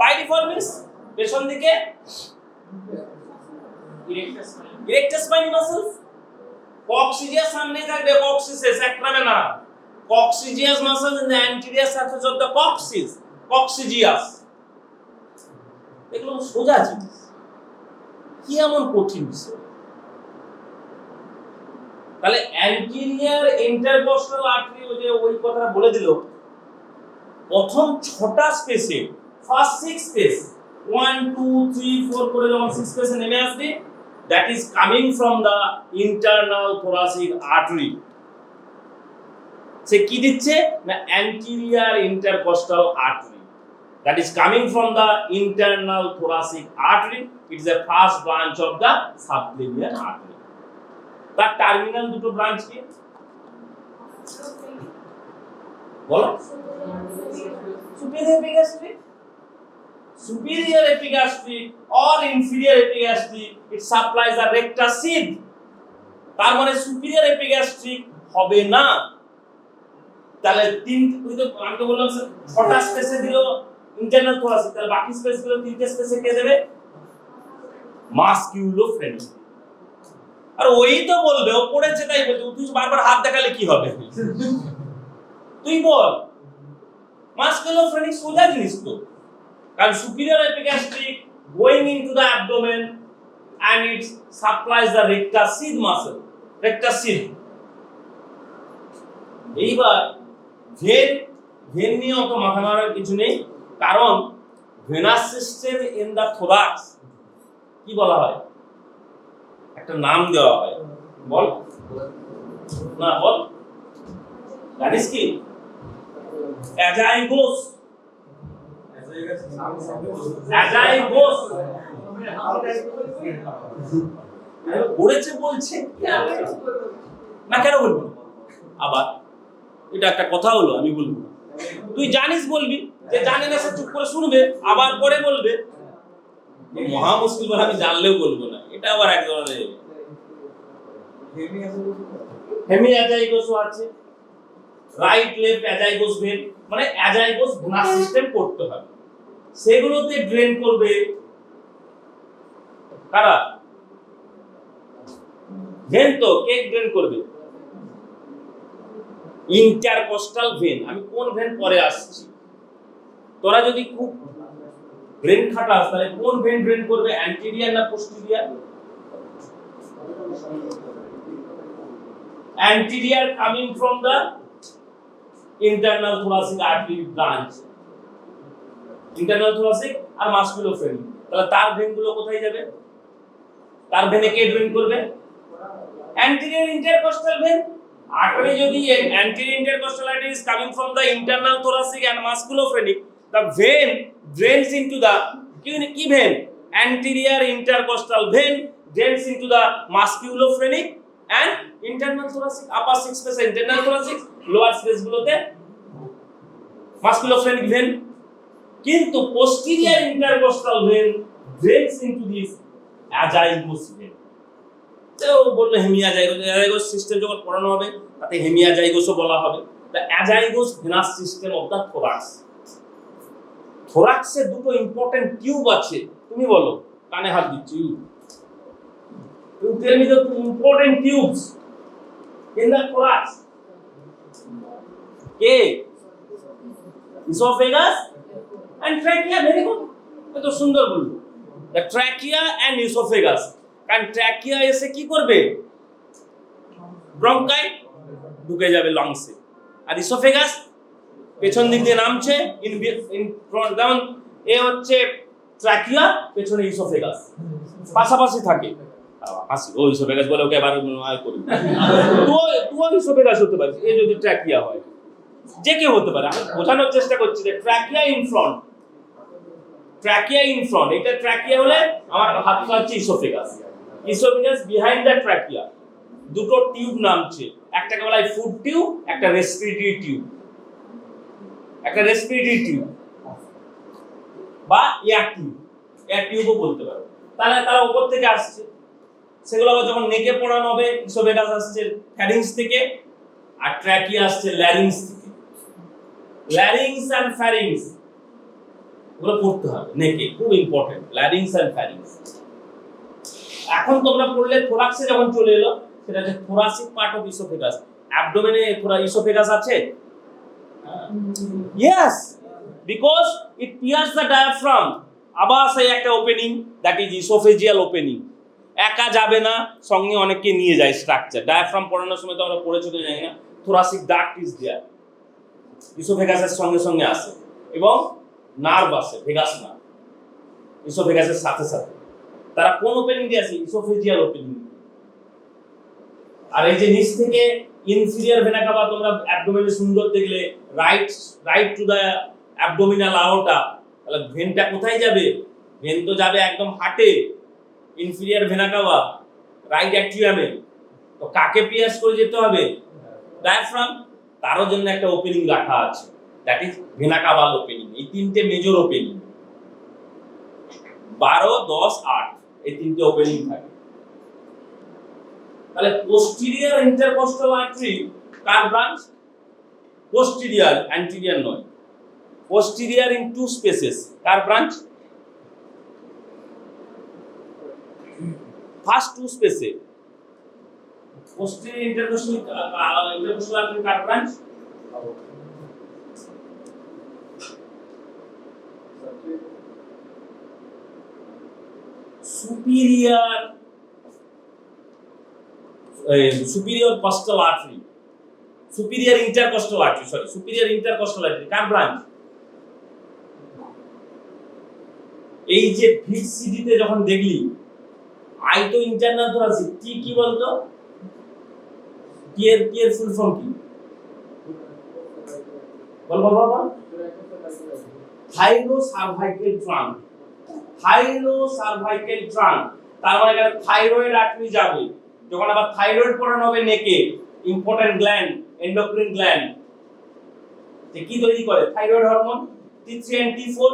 পাইরিফর্মিস পেছন দিকে ইরেক্টাস স্পাইনি মাসলস। কক্সিজিয়াস সামনে থাকবে, কক্সিসে, স্যাক্রামে না। Coccygeus muscles in the anterior surface of the coccyx, coccygeus. এগুলো সোজা জিনিস, কি এমন কঠিন বিষয়? তাহলে অ্যান্টেরিয়র ইন্টারকস্টাল আর্টারি, ওই যে ওই কথাটা বলে দিল, প্রথম 6টা স্পেসে, ফার্স্ট 6 স্পেস, 1 2 3 4 করে যখন 6 স্পেসে নেমে আসবে, that is coming from the internal thoracic artery. সে কি দিচ্ছে না? anterior intercostal artery, that is coming from the internal thoracic artery. It is a first branch of the subclavian artery. তার টার্মিনাল দুটো ব্রাঞ্চ কি বলো? superior epigastric or inferior epigastric, it supplies the rectus sheath. তার মানে superior epigastric হবে না। তাহলে আমি তো বললাম ছটা স্পেসে দিল ইন্টারনাল থোরাসিক, তাহলে বাকি স্পেস গুলো তিনটে স্পেসে কে দেবে? মাসকিউলোফ্রেনিক। আর ওই তো বলবে, ও পড়েছে তাই বলছে, তুই বারবার হাত দেখালে কি হবে? তুই বল, মাসকিউলোফ্রেনিক সোজা জিনিস তো। কারণ superior epigastric going into the abdomen and it supplies the rectus sheath muscle, rectus sheath। এইবার ভেন নিয়ে অত মাথা মারার কিছু নেই, কারণ venous system in the thorax কি বলা হয়? একটা নাম দেওয়া হয়, বল না, বল, জানিস কি? অ্যাজাইগোস। অ্যাজাইগোস পড়েছে বলছে না, কেন বলবো? আবার এটা একটা কথা হলো, আমি বলবো, তুই জানিস বলবি, যে জানে না সে চুপ করে শুনবে, আবার পরে বলবে। মহা মুশকিল, বলে আমি জানলেও বলবো না, এটা আবার এক ধরনের। হেমিঅ্যাজাইগোস আছে, রাইট লেফট অ্যাজাইগোস ভেন, মানে অ্যাজাইগোস ভেনাস সিস্টেম করতে হবে, সেগুলোতে ড্রেন করবে কারা? ভেন তো কে ড্রেন করবে? Intercostal vein. আমি কোন ভেন পরে আসছি। তোরা যদি খুব ব্রেন খাটাস তাহলে কোন ভেন ড্রেন করবে? অ্যান্টেরিয়র না posterior? Anterior coming from the internal thoracic artery branch, internal thoracic আর মাসকুলোফ্রেনিক। তাহলে তার ভেনগুলো কোথায় যাবে? তার ভেনে কে ড্রেন করবে? Anterior intercostal vein. Artery যদি anterior intercostal artery is coming from the internal thoracic and musculophrenic, the vein drains into the key vein? Anterior intercostal vein drains into the musculophrenic and internal thoracic, upper six space internal thoracic, lower space গুলোতে musculophrenic vein। কিন্তু posterior intercostal vein drains into this azygos vein। তো বললো হেমিঅ্যাজাইগোস system যখন পড়ানো হবে তাতে হেমিঅ্যাজাইগোসও বলা হবে। The azygos venous system of the thorax. থোরাক্সে দুটো ইম্পর্টেন্ট টিউব আছে, তুমি বলো, কানে হাত দিচ্ছি, you tell me the important tubes in the thorax. কে? Oesophagus and trachea. Very good, এত সুন্দর বললো। The trachea and oesophagus. কারণ ট্র্যাকিয়া এসে কি করবে? ব্রঙ্কাই ঢুকে যাবে লাংসে, আর ইসোফেগাস পেছন দিক দিয়ে নামছে, ইন ফ্রন্ট। যেমন এ হচ্ছে ট্র্যাকিয়া, পেছনে ইসোফেগাস, পাশাপাশি থাকে। হাসি, ও ইসোফেগাস বলে, ওকে এবার করি, তুই ইসোফেগাস হতে পারিস, এ যদি ট্র্যাকিয়া হয়, যে কেউ হতে পারে। আমি বোঝানোর চেষ্টা করছি যে trachea in front, trachea in front, এটা ট্র্যাকিয়া হলে আমার হাতটা হচ্ছে oesophagus. Oesophagus behind the trachea. দুটো টিউব নামছে, একটাকে বলা হয় ফুড টিউব, একটা রেসপিরেটরি টিউব। একটা রেসপিরেটরি টিউব বা এয়ার টিউব, এয়ার টিউবও বলতে পারো। তাহলে তারা উপর থেকে আসছে, সেগুলো আবার যখন নেকে পড়ানো হবে, ইসোফেগাস আসছে ফ্যারিংস থেকে, আর ট্র্যাকিয়া আসছে ল্যারিংস থেকে। ল্যারিংস এন্ড ফ্যারিংস ওগুলো পড়তে হবে নেকে, খুব ইম্পর্টেন্ট, ল্যারিংস এন্ড ফ্যারিংস। এখন তোমরা পড়লে থোরাক্সে যখন চলে এলো, সেটা হচ্ছে থোরাসিক পার্ট অফ ইসোফেগাস। অ্যাবডোমেনে ইসোফেগাস আছে? Yes, because it pierce the diaphragm. আবার সেই একটা opening, that is oesophageal opening. একা যাবে না, সঙ্গে অনেককে নিয়ে যায় স্ট্রাকচার। ডায়াফ্রাম পড়ানোর সময় তো আমরা পড়েছি তো জানি না, থোরাসিক ডাক্ট ইজ দেয়ার, ইসোফেগাসের সঙ্গে সঙ্গে আসে, এবং নার্ভ আসে, ভেগাস নার্ভ, ইসোফেগাসের সাথে সাথে। তারা কোন ওপেনিং দিয়ে আসে? Oesophageal opening. আর এই যে নিচ থেকে ইনফিরিয়র ভেনা কাভা, তোমরা অ্যাবডোমেনে সুন্দর দেখলে, রাইট টু দ্য অ্যাবডোমিনাল আওরটা। তাহলে ভেনটা কোথায় যাবে? ভেন তো যাবে একদম হার্টে, ইনফিরিয়র ভেনা কাভা, রাইট অ্যাট্রিয়ামে। তো কাকে পিয়ার্স করে যেতে হবে? ডায়াফ্রাম। তারও জন্য একটা ওপেনিং রাখা আছে, দ্যাট ইজ ভেনা কাভাল ওপেনিং। এই তিনটে মেজর ওপেনিং। 12, 10, 8 এই তিনটে ওপেনিং থাকে। তাহলে পোস্টেরিয়র ইন্টারকস্টাল আর্টারি কার ব্রাঞ্চ? পোস্টেরিয়র, অ্যান্টেরিয়র নয়। পোস্টেরিয়র ইন টু স্পেসেস কার ব্রাঞ্চ? ফার্স্ট টু স্পেসে posterior intercostal artery কার branch? superior costal artery, superior intercostal artery, superior intercostal artery কার ব্রাঞ্চ? এই যে ভিসিডি তে যখন দেখলি আই তো ইন্টারনাল থোরাসিক, কি বলতো? পিয়ার ফুল ফর্ম কি? বল থাইরোসার্ভাইকাল ট্রাঙ্ক, থাইরোসার্ভাইকাল ট্রাঙ্ক। তার মানে এখানে থাইরয়েড আর্টারি যাবে। যখন আবার থাইরয়েড পড়ানো হবে নেকে, ইম্পর্টেন্ট গ্ল্যান্ড, এন্ডোক্রিন গ্ল্যান্ড, যে কি তৈরি করে? Thyroid hormone T3 and T4,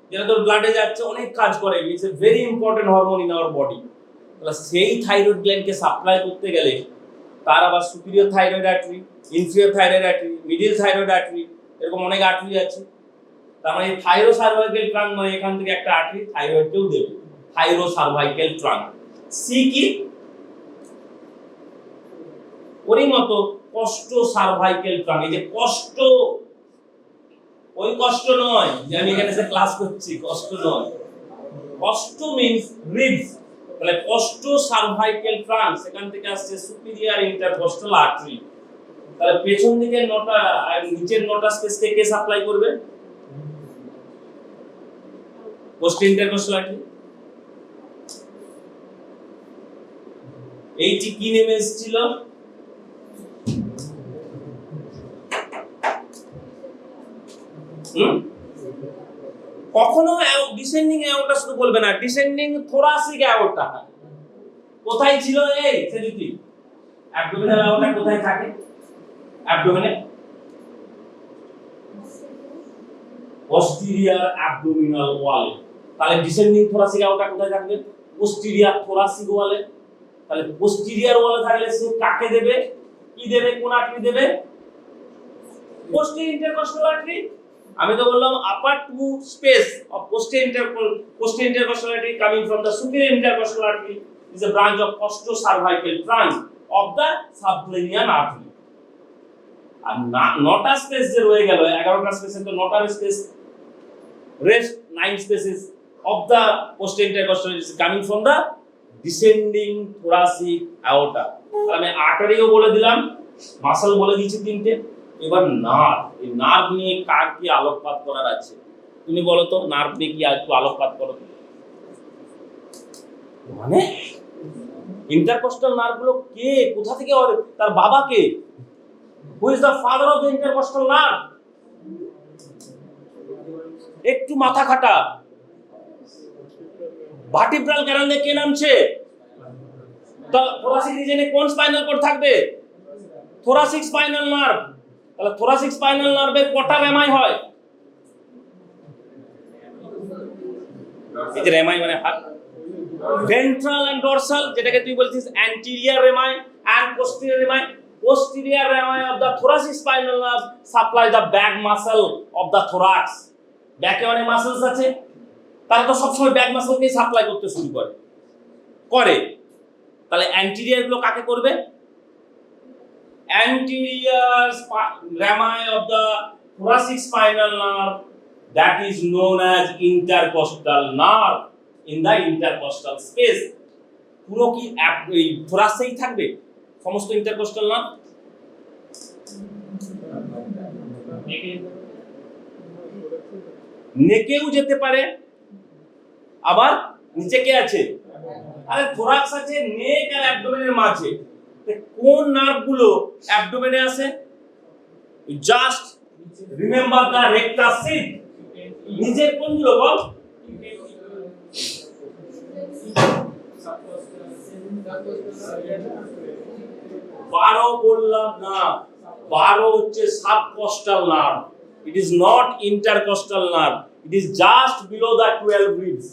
যেটা তোর ব্লাডে যাচ্ছে, অনেক কাজ করে। It's a very important hormone in our body. তাহলে সেই থাইরয়েড গ্ল্যান্ডকে সাপ্লাই করতে গেলে তার আবার superior thyroid artery, inferior thyroid artery, middle thyroid artery, এরকম অনেক আর্টারি আছে। তার মানে থাইরোসার্ভাইকাল ট্রাঙ্ক মানে এখান থেকে একটা আর্টারি থাইরয়েডকেও দেবে, থাইরোসার্ভাইকাল ট্রাঙ্ক। সি কি? ওরই মতো কষ্ট সার্ভাইকাল ট্রাঙ্ক। এই যে কষ্ট, ওই কষ্ট নয় যে আমি এখানে এসে ক্লাস করছি, কষ্ট নয়। কষ্ট মিন্স রিবস। তাহলে কষ্ট সার্ভাইকাল ট্রাঙ্ক, সেখান থেকে আসছে সুপিরিয়র ইন্টারকস্টাল আর্টারি। তাহলে পেছন দিকে নটা আর নিচের নটা স্পেসকে কে সাপ্লাই করবে? Posterior intercostal artery. এইটি কি নেমে এসেছিল? কখনো ডিসেন্ডিং অ্যাওর্টা শুধু বলবে না, ডিসেন্ডিং থোরাসিক অ্যাওর্টা কোথায় ছিল? এই সেজুতি অ্যাবডোমিনাল অ্যাওর্টা কোথায় থাকে? অ্যাবডোমিনে, posterior abdominal wall। তাহলে ডিসেন্ডিং থোরাসিক অ্যাওর্টা কোথায় থাকবে? posterior thoracic wall এ। তাহলে posterior wall এ থাকলে সে কাকে দেবে? কি দেবে? কোন আর্টারি দেবে? posterior intercostal artery। আমি তো বললাম upper two space of posterior intercostal artery coming from the superior intercostal artery is a branch of costocervical trunk of the subclavian artery। আর নটা স্পেস যে রয়ে গেল, 11টা স্পেসে তো নটার space, rest 9 spaces of the posterior intercostal artery is coming from the descending thoracic aorta। আমি আর্টারিও বলে দিলাম, মাসল বলে দিয়েছি তিনটে। এবার নার্ভ, এই নার্ভ নিয়ে কার কি আলোকপাত করার আছে? তুমি বলো তো, নার্ভ নিয়ে কি একটু আলোকপাত করো। মানে ইন্টারকস্টাল নার্ভ গুলো কে, কোথা থেকে, তার বাবা কে? Who is the father of the intercostal nerve? একটু মাথা খাটা। ভার্টিব্রাল ক্যানালে কে নামছে? তো থোরাসিক রিজনে কোন স্পাইনাল কর্ড থাকবে? Thoracic spinal nerve. তাহলে থোরাসিক স্পাইনাল নার্ভের কটা রেমাই হয়? এই যে রেমাই মানে ভেন্ট্রাল এন্ড ডরসাল, যেটাকে তুই বলছিস anterior rami and posterior rami. Posterior rami of the thoracic spinal nerve supply the back muscle of the thorax। ব্যাকে অনেক মাসেলস আছে, তারা তো সবসময় ব্যাক মাসেলকেই সাপ্লাই করতে শুরু করে। তাহলে অ্যান্টেরিয়র গুলো কাকে করবে? Anterior rami of the thoracic spinal nerve, that is known as intercostal nerve in the intercostal space। পুরো কি এই থোরাসেই থাকবে সমস্ত ইন্টারকস্টাল নার্ভ? নেকেও যেতে পারে, আবার নিচে কে আছে? আরে থোরাক্স আছে, নেক আর অ্যাবডোমেনের মাঝে। কোন নার্ভ গুলো অ্যাবডোমেনে আছে? Just remember the rectus sheath. নিচের কোনগুলো বল? বারো বললাম না, 12 হচ্ছে subcostal nerve. It is not intercostal nerve, it is just below the 12 ribs।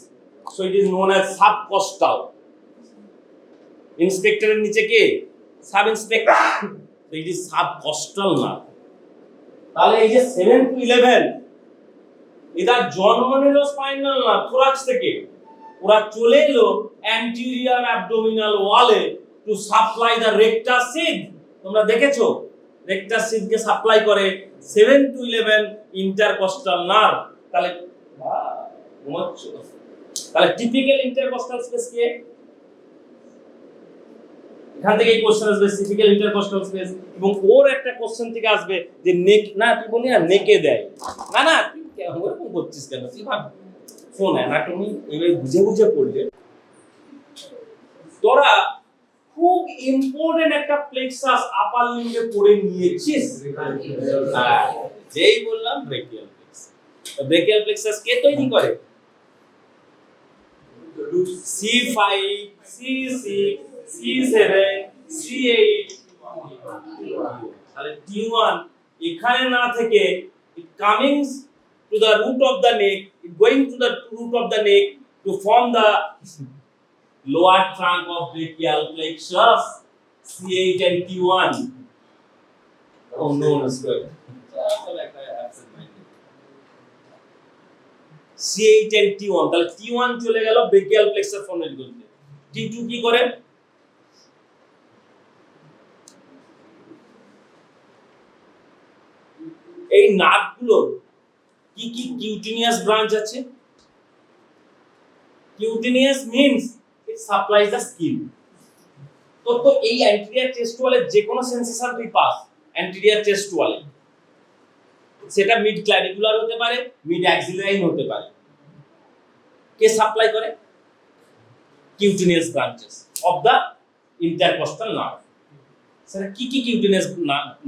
So it is known as subcostal. ইন্সপেক্টরের নিচে কে? Sub inspector. So it is subcostal nerve. তাহলে এই যে 7 to 11 এটা জন্ম নিল স্পাইনাল নার্ভ থোরাক্স থেকে, ওরা চলে এলো অ্যান্টেরিয়র অ্যাবডোমিনাল ওয়ালে টু সাপ্লাই দ্য রেক্টাস সিদ। তোমরা দেখেছো রেক্টাস সিদকে সাপ্লাই করে 7 to 11 ইন্টারকস্টাল নার্ভ। তাহলে টিপিক্যাল ইন্টারকস্টাল স্পেস কি? এখান থেকে এই কোশ্চেন আসবে টিপিক্যাল ইন্টারকস্টাল স্পেস, এবং ওর একটা কোশ্চেন থেকে আসবে যে নেক না তুই বলি না নেকে দেয়, না না তুই ওরকম করছিস কেন, তুই ভাব শোন অ্যানাটমি এইভাবে বুঝে বুঝে পড়লে তোরা খুব ইম্পর্টেন্ট একটা প্লেক্সাস আপার লিম্বে পড়ে নিয়েছিস। যেই বললাম ব্রেকিয়াল প্লেক্সাস, ব্রেকিয়াল প্লেক্সাস কে তৈরি করে? C5, C6, C7, C8, তাহলে T1 এখানে না থেকে it coming to the root of the neck, it going to the root of the neck to form the lower trunk of brachial plexus, C8 and T1. Oh no, it's good. C8 and T1, তাহলে T1 চলে গেল brachial plexus format করতে। T2 কি করে? এই নার্ভগুলোর কি কি cutaneous branch আছে? Cutaneous means it supplies the skin. তো এই অ্যান্টেরিয়র চেস্ট ওয়ালে যে কোনো সেন্সেশন তুই পাস অ্যান্টেরিয়র চেস্ট ওয়ালে, সেটা মিড ক্ল্যাভিকুলার হতে পারে, মিড অ্যাক্সিলারি হতে পারে। কে সাপ্লাই করে? Cutaneous branches of the intercostal nerve. সেটা কি কি কিউটিনিয়াস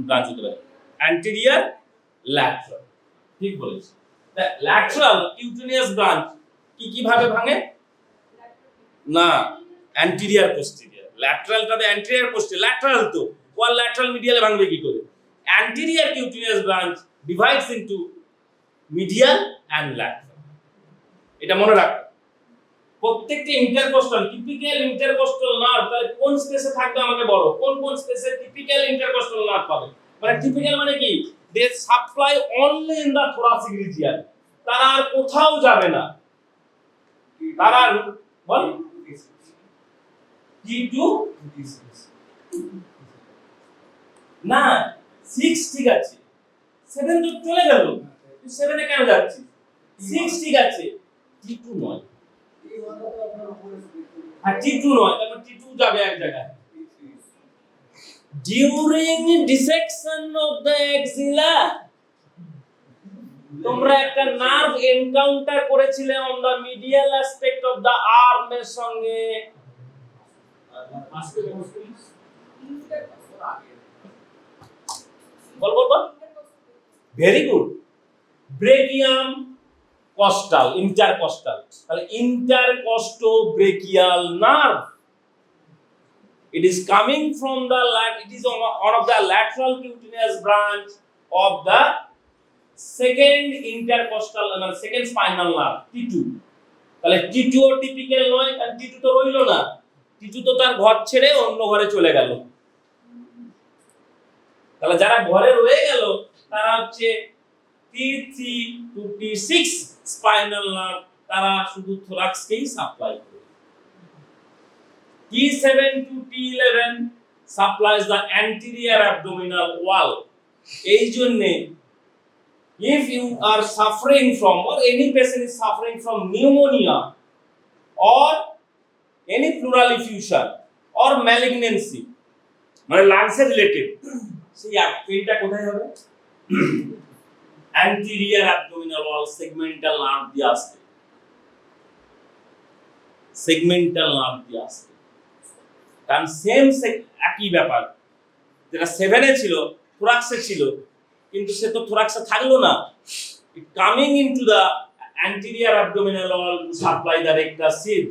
ব্রাঞ্চ হতে পারে? Anterior, lateral. ঠিক বলেছি। ল্যাটারাল কিউটিনিয়াস ব্রাঞ্চ কি কি ভাবে ভাঙে? না, অ্যান্টেরিয়র পোস্টেরিয়র। ল্যাটারালটা তো অ্যান্টেরিয়র পোস্টেরিয়র, ল্যাটারাল তো ওয়াল ল্যাটারাল মিডিয়ালে ভাঙবে কি করে? Anterior cutaneous branch divides into medial and lateral. এটা মনে রাখ। প্রত্যেকটা ইন্টারকস্টাল টিপিক্যাল ইন্টারকস্টাল নার্ভ তাহলে কোন স্পেসে থাকবে আমাকে বড়, কোন কোন স্পেসে টিপিক্যাল ইন্টারকস্টাল নার্ভ পাবে? মানে টিপিক্যাল মানে কি? They supply only in the thoracic region, তারা আর কোথাও যাবে না। তারা বল T2 না 6 ঠিক আছে, 7 তো চলে গেল, তুই 7 এ কেন যাচ্ছিস? 6 ঠিক আছে, T2 নয়। আর T2 নয়, তারপর T2 যাবে এক জায়গায়। During dissection of the axilla, তোমরা একটা নার্ভ এনকাউন্টার করেছিলে on the medial aspect of the arm এর সঙ্গে। বল বল বল। Very good. Brachium costal, intercostal. তাহলে intercosto brachial nerve, it is coming from the it is one of the lateral cutaneous branch of the second intercostal second spinal nerve T2. তাহলে T2 ও typical নয়, কারণ T2 তো রইলো না, T2 তো তার ঘর ছেড়ে অন্য ঘরে চলে গেল। তাহলে যারা ঘরে রয়ে গেল তারা হচ্ছে T3 to T6 spinal nerve, তারা শুধু থোরাক্সকেই সাপ্লাই করে। T7 to T11 supplies the anterior abdominal wall. এই জন্য if you are suffering from or any patient is suffering from pneumonia or any pleural effusion or malignancy মানে lungs এর related, সেই পেইনটা কোথায় হবে? anterior abdominal wall segmental nerve দিয়ে আসবে, segmental nerve দিয়ে আসবে। কারণ সেম একই ব্যাপার, যেটা 7 এ ছিল থোরাক্সে ছিল, কিন্তু সে তো থোরাক্সে থাকলো না। It coming into the anterior abdominal wall to supply the rectus sheath.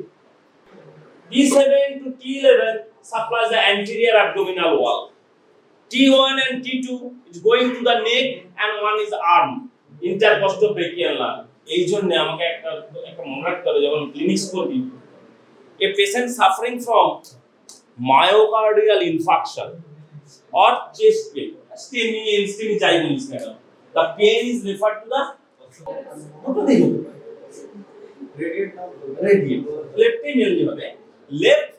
T7 to T11 supplies the anterior abdominal wall. T1 and T2 is going to the neck and one is arm, intercostobrachial nerve. এই জন্য আমাকে একটা একটা মনে রাখতে হবে যখন clinics করবি, a patient suffering from myocardial infarction or chest pain, STEMI যাই বলিস না কেন, the pain is referred to the radiant, left mainly হবে left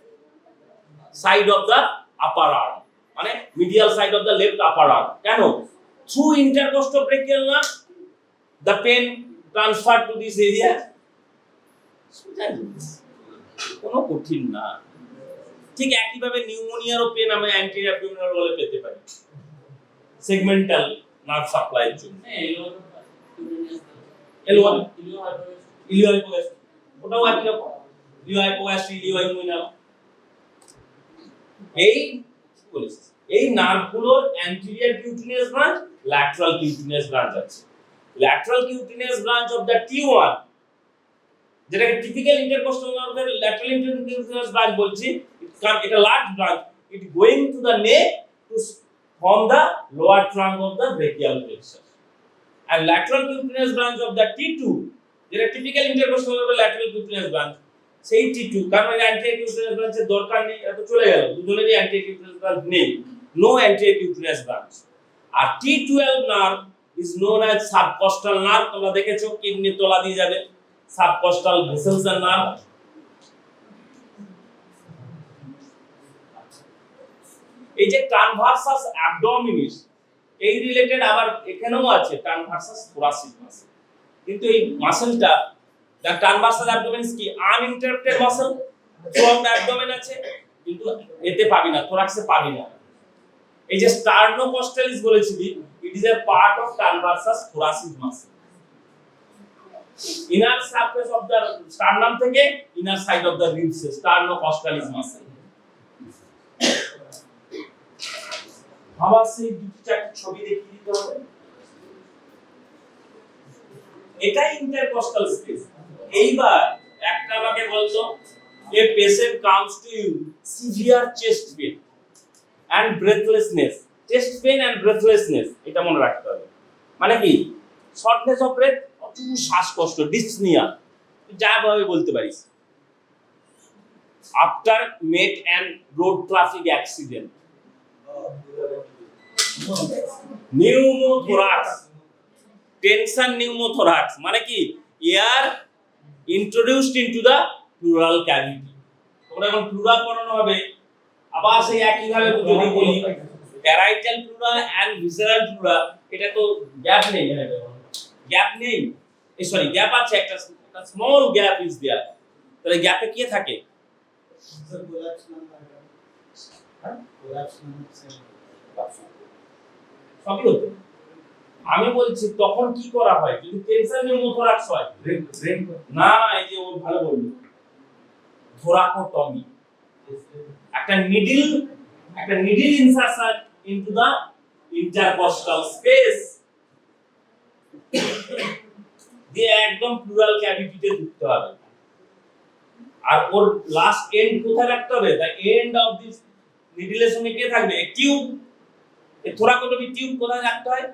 side of the upper arm, মানে medial side of the left upper arm। কেন? through intercostobrachial nerve the pain transferred to this area। কোনো কঠিন না। ঠিক একইভাবে নিউমোনিয়ারও pen আমরা anterior abdominal ওয়ালে পেতে পারি সেগমেন্টাল নার্ভ সাপ্লাইয়ের জন্য। L1 ইলিওহাইপোগ্যাস্ট্রিক, ওটাও একই রকম, ইলিওহাইপোগ্যাস্ট্রিক, ইলিওহাইপোমিনাল। এই নার্ভগুলোর anterior cutaneous branch, lateral cutaneous branch আছে। Lateral cutaneous branch of the T1, যেটাকে টিপিক্যাল ইন্টারকোস্টাল নার্ভের ল্যাটারাল ইন্টারকিউটিনিয়াস ব্রাঞ্চ বলছি, এটা large branch, it going to the neck to form the lower trunk of the brachial plexus. and lateral cutaneous branch of the T2, যেটা typical intercostal নার্ভের lateral cutaneous branch, সেই T2 কারণ anterior cutaneous ব্রাঞ্চের দরকার নেই, এত চলে গেল, দুজনেরই অ্যান্টিরিয়র কিউটিনিয়াস ব্রাঞ্চ নেই, নো অ্যান্টিরিয়র কিউটিনিয়াস ব্রাঞ্চ। আর T12 nerve is known as subcostal nerve, তোমরা দেখেছো কিডনি তলা দিয়ে যাবে, subcostal vessels and nerve। এই যে ট্রান্সভার্সাস অ্যাবডোমিনিস, এই রিলেটেড আবার এখানেও আছে ট্রান্সভার্সাস থোরাসিক মাসল, কিন্তু এই মাসলটা দ্য ট্রান্সভার্সাস অ্যাবডোমিনিস কি uninterrupted muscle, throughout the abdomen আছে, কিন্তু এতে পাবি না, থোরাক্সে পাবি না। এই যে স্টার্নোকস্টালিস বলেছিলি, it is a part of transversus thoracic muscle, inner surface of the sternum থেকে inner side of the ribs, sternocostalis muscle. আবার সেই দুটি চারটি ছবি দেখিয়ে দিতে হবে, এটাই ইন্টারকস্টাল স্পেস। এইবার একটা আমাকে বলতো, a patient comes to you severe chest pain and breathlessness, chest pain and breathlessness, এটা মনে রাখতে হবে। মানে কি? শর্টনেস অফ ব্রেথ, প্রচুর শ্বাসকষ্ট, ডিসনিয়া, যা ভাবে বলতে পারিস। Aftermath and road traffic accident, pneumothorax, tension pneumothorax, মানে কি? Air introduced into the pleural cavity. তোমরা এখন প্লুরাল পড়ানো হবে, আবার সেই একই ভাবে যদি বলি parietal pleura and visceral pleura, এটা তো গ্যাপ নেই, গ্যাপ নেই, সরি গ্যাপ আছে, একটা স্মল গ্যাপ ইজ দেয়ার। তাহলে গ্যাপে কি থাকে? সবই হতো। আমি বলছি তখন কি করা হয় যদি টেনশন নিউমোথোরাক্স হয়? না, এই যে ও ভালো বলল, থোরাকোটমি, একটা needle insertion into the intercostal space, দিয়ে একদম প্লুরাল ক্যাভিটিতে ঢুকতে হবে। আর ওর লাস্ট এন্ড কোথায় রাখতে হবে? দ্য এন্ড অফ দিস নিডলের সঙ্গে কে থাকবে? টিউব। এই থোরাকোটমি টিউব কোথায় রাখতে হয়?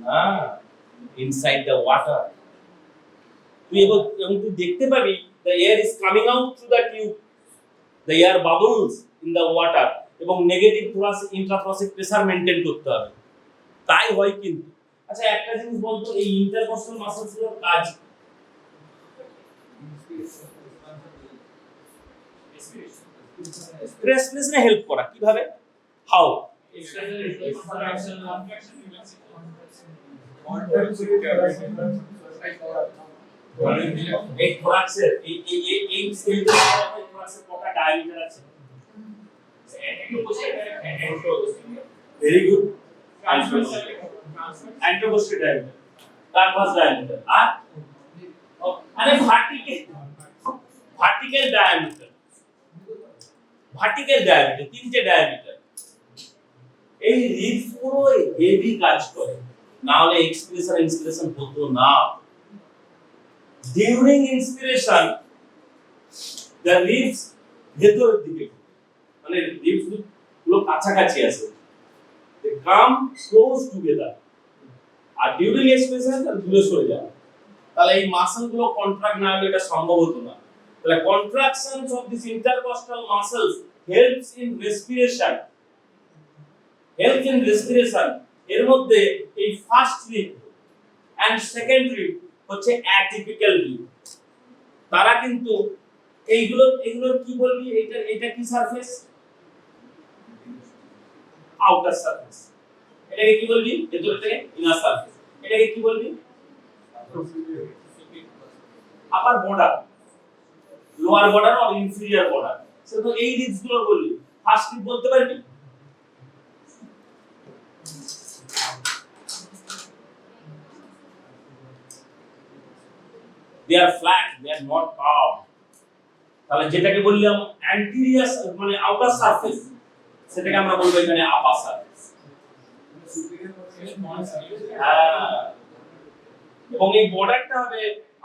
না, ইনসাইড দ্য ওয়াটার। তুই এবং তুই দেখতে পাবি the air is coming out through the tube, the air bubbles in the water, এবং নেগেটিভ thoracic ইন্ট্রাথোরাসিক প্রেসার মেইনটেইন করতে হবে, তাই হয়। কিন্তু আচ্ছা একটা জিনিস বলতো, এই ইন্টারকস্টাল মাসলস এর কাজ রেসপিরেশনে হেল্প করা, কিভাবে? হাউ? এই থোরাক্সের এই স্কেলেটাল থোরাক্সের কটা ডায়ামিটার আছে? Very good. Anteroposterior diameter, transverse diameter, আর আরে ভার্টিক্যাল ডায়ামিটার, তিনটে ডায়ামিটার। এই রিবস পুরো হেভি কাজ করে, না হলে এক্সপিরেশন ইন্সপিরেশন হতো না। ডিউরিং ইন্সপিরেশন দ্য রিবস ভেতরের দিকে, মানে রিবস গুলো কাছাকাছি আছে, কাম ক্লোজ টুগেদার, আর ডিউরিং এক্সপ্রেশন তার দূরে সরে যায়। তাহলে এই মাসল গুলো কন্ট্রাক্ট না হলে এটা সম্ভব হতো না। তাহলে contractions of this intercostal muscles helps in respiration, এর মধ্যে এই first rib and second rib হচ্ছে অ্যাটিপিক্যাল রিব। তারা কিন্তু এইগুলোর কি বলবি, এটা কি সারফেস? Outer surface. এটাকে কি বলবি? ভেতরটাকে ইনার সারফেস। এটাকে কি বলবি? আপার বর্ডার, লোয়ার বর্ডার আর ইনফেরিয়র বর্ডার। সে তো এই রিবস গুলো বলবি। ফার্স্ট রিব বলতে পারবি? they are flat, they are not curved। তাহলে যেটাকে বললাম অ্যান্টেরিয়র মানে আউটার সারফেস, সেটাকে আমরা বলবো এখানে আপার সারফেস। এবং এই বর্ডারটা হবে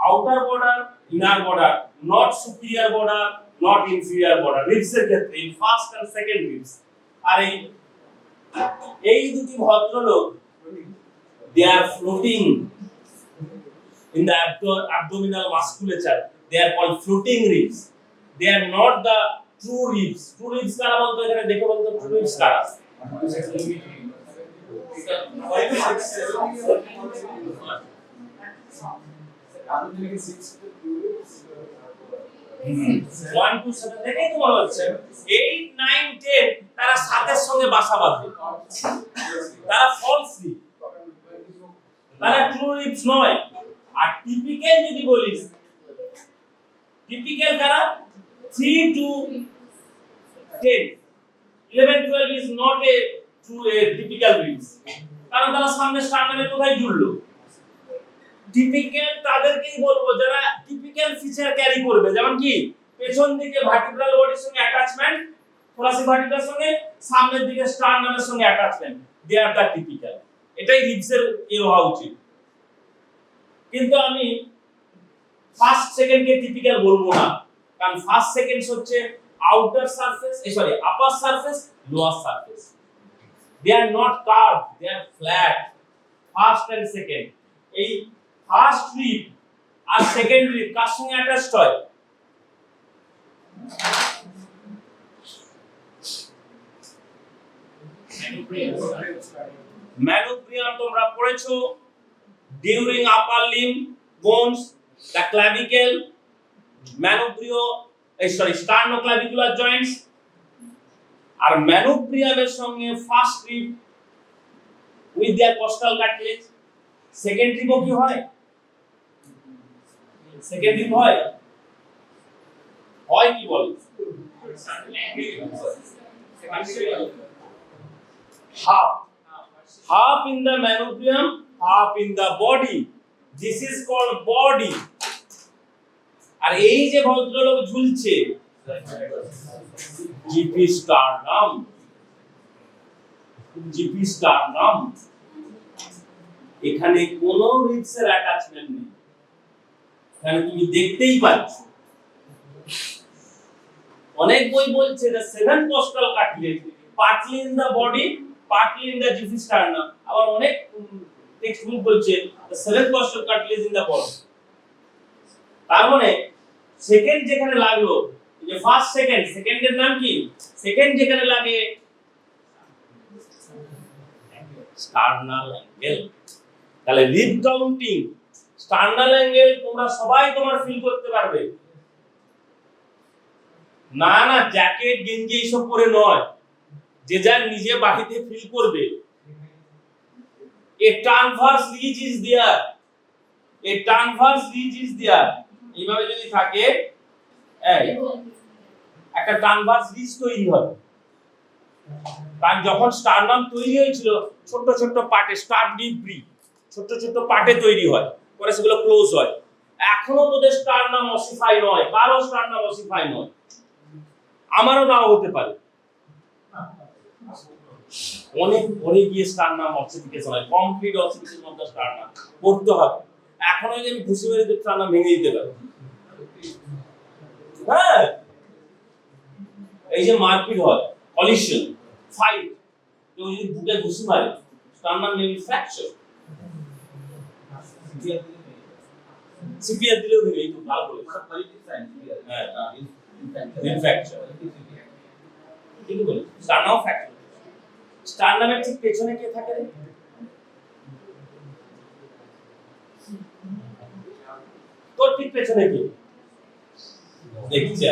outer border, inner border, not superior border, not inferior border ribs এর ক্ষেত্রে, in first and second ribs. আর এই দুটি ভদ্রলোক they are floating in the abdominal musculature, they are called floating ribs, they are not the true ribs। true ribs কারা বলতো? এখানে দেখে বলতো true ribs কারা? One to seven দেখেই তো মনে হচ্ছে 8, 9, 10 তারা সাতের সঙ্গে বাসা বাঁধে, তারা ফলস রিব, তারা ট্রু রিবস নয়। আর টিপিক্যাল যদি বলিস, টিপিক্যাল কারা? 3 to 10, 11, 12 is not a true a typical ribs, কারণ তারা সামনে স্টার্নামে কোথায় জুড়লো। টিপিক্যাল তাদেরকেই বলবো যারা টিপিক্যাল ফিচার ক্যারি করবে, যেমন কি পেছন দিকে ভার্টিব্রাল বডির সঙ্গে অ্যাটাচমেন্ট, থোরাসিক ভার্টিব্রাল সঙ্গে, সামনের দিকে স্টার্নামের সঙ্গে অ্যাটাচমেন্ট, দে আর দা টিপিক্যাল। এটাই রিবসের হওয়া উচিত। কিন্তু আমি ফার্স্ট সেকেন্ড কে টিপিক্যাল বলবো না, কারণ ফার্স্ট সেকেন্ড হচ্ছে outer surface, sorry upper surface, lower surface. They are not curved, they are flat. First and second, এই ফার্স্ট রিব আর সেকেন্ড রিব কার সঙ্গে অ্যাটাচড হয়? ম্যানোপ্রিয়াম তোমরা পড়েছো। During upper limb bones, the clavicle, manubrium sternoclavicular joints. আর ম্যানোপ্রিয়ামের সঙ্গে first rib with their costal cartilage. Second রিবও কি হয়? সেকেন্ড রিব হয় কি বল? half in the manubrium, half in the body, this is called body। আর এই যে ভদ্রলোক ঝুলছে জিপি স্টার্নাম, জিপি স্টার্নাম, এখানে কোনো রিবসের অ্যাটাচমেন্ট নেই, এখানে তুমি দেখতেই পাচ্ছ। অনেক বই বলছে the seven costal cartilage partly in the body, partly in the GP sternum। আবার অনেক টেক্সট বুক বলছে the seven costal cartilage in the body। তার মানে সেকেন্ড যেখানে লাগলো, এই যে ফার্স্ট সেকেন্ড, সেকেন্ডের নাম কি? সেকেন্ড যেখানে লাগে স্টার্নাল অ্যাঙ্গেল। তাহলে রিব কাউন্টিং, স্টার্নাল অ্যাঙ্গেল তোমরা সবাই তোমার ফিল করতে পারবে। না না জ্যাকেট গেঞ্জি এইসব পরে নয়, যে যার নিজে বাড়িতে ফিল করবে। A transverse ridge is there, a transverse ridge is there. এইভাবে যদি থাকে একটা ট্রান্সভার্স রিজ তৈরি হবে। কারণ যখন স্টার্নাম তৈরি হয়েছিল ছোট ছোট পার্টে, স্টার্নিব্রি ছোট ছোট পার্টে তৈরি হয়, পরে সেগুলো ক্লোজ হয়। এখনো তোদের স্টার্নাম অসিফাই নয়, কারো স্টার্নাম অসিফাই নয়, আমারও নাও হতে পারে। অনেক পরে গিয়ে স্টার্নাম অসিফিকেশন হয়, complete ossification of the sternum করতে হবে। এখনো যদি আমি ঘুষি মেরে দিতে স্টার্নাম ভেঙে দিতে পারি। হ্যাঁ, এই যে মারপিট হয়, কলিশন, ফাইট, কেউ যদি বুকে ঘুষি মারে sternum may be fracture. CPR দিলেও ভেঙে, এই তো ভালো বলে হ্যাঁ ইনফ্র্যাকচার ঠিক বলে। স্টার্নাম ফ্র্যাকচার, স্টার্নামের ঠিক পেছনে কে থাকে রে? তোর ঠিক পেছনে কে দেখছি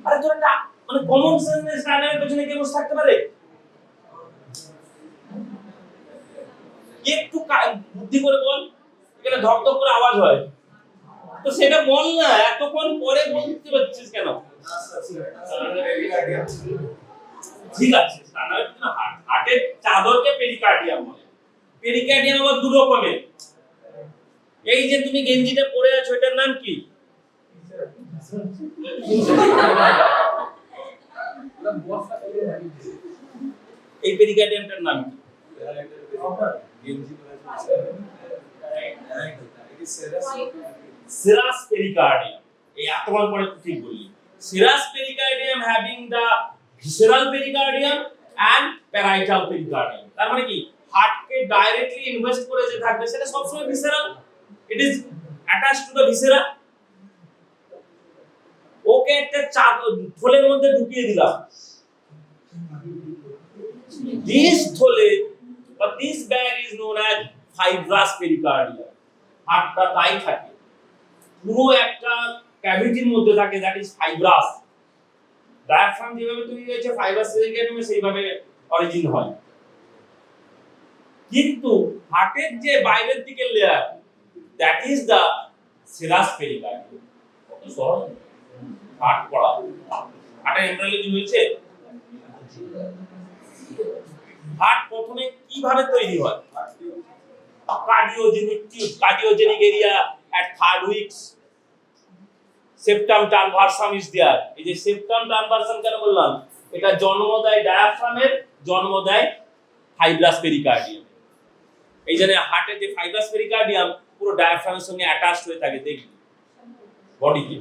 আরে তোর একটা মানে কমন সেন্স স্টার্নামের পেছনে কে বসে থাকতে পারে? একটু বুদ্ধি করে বল, এখানে ধক ধক করে আওয়াজ হয় তো সেটা বল না, এতক্ষণ পরে বলতে পারছিস কেন? ঠিক আছে, স্টার্নামের পেছনে হার্টের চাদরকে পেরিকার্ডিয়াম বলে। পেরিকার্ডিয়াম আবার দু রকমের। এই যে তুমি গেঞ্জিটা পরে আছো এটার নাম কি? এই পেরিকার্ডিয়ামটার নাম কি? Serous pericardium. এই এতবার পরে ঠিক বললি। Serous pericardium having the visceral pericardium and parietal pericardium. তার মানে কি হার্টকে ডাইরেক্টলি ইনভেস্ট করে যে থাকবে সেটা সবসময় visceral, it is attached to the viscera. Okay একটা থলের মধ্যে ঢুকিয়ে দিলাম, this থলে বা this bag is known as fibrous pericardium। হার্টটা তাই থাকে, পুরো একটা ক্যাভিটির মধ্যে থাকে, দ্যাট ইজ ফাইব্রাস। ডায়াফ্রাম যেভাবে তৈরি হয়েছে ফাইব্রাস পেরিকার্ডিয়ামে সেইভাবে অরিজিন হয়। কিন্তু হার্টের যে বাইরের দিকের layer that is the serous pericardium. কত সহজ হার্ট পড়া। হার্টের এমব্রায়োলজি হয়েছে। হার্ট প্রথমে কিভাবে তৈরি হয়? Cardiogenic area at third weeks septum transversum is there। এই যে septum transversum কেন বললাম? এটা জন্ম দেয় ডায়াফ্রামের, জন্ম দেয় ফাইব্রাস পেরিকার্ডিয়াম। এই জন্য হার্টের যে ফাইব্রাস পেরিকার্ডিয়াম পুরো ডায়াফ্রামের সঙ্গে অ্যাটাচড হয়ে থাকে, দেখি বডিতে।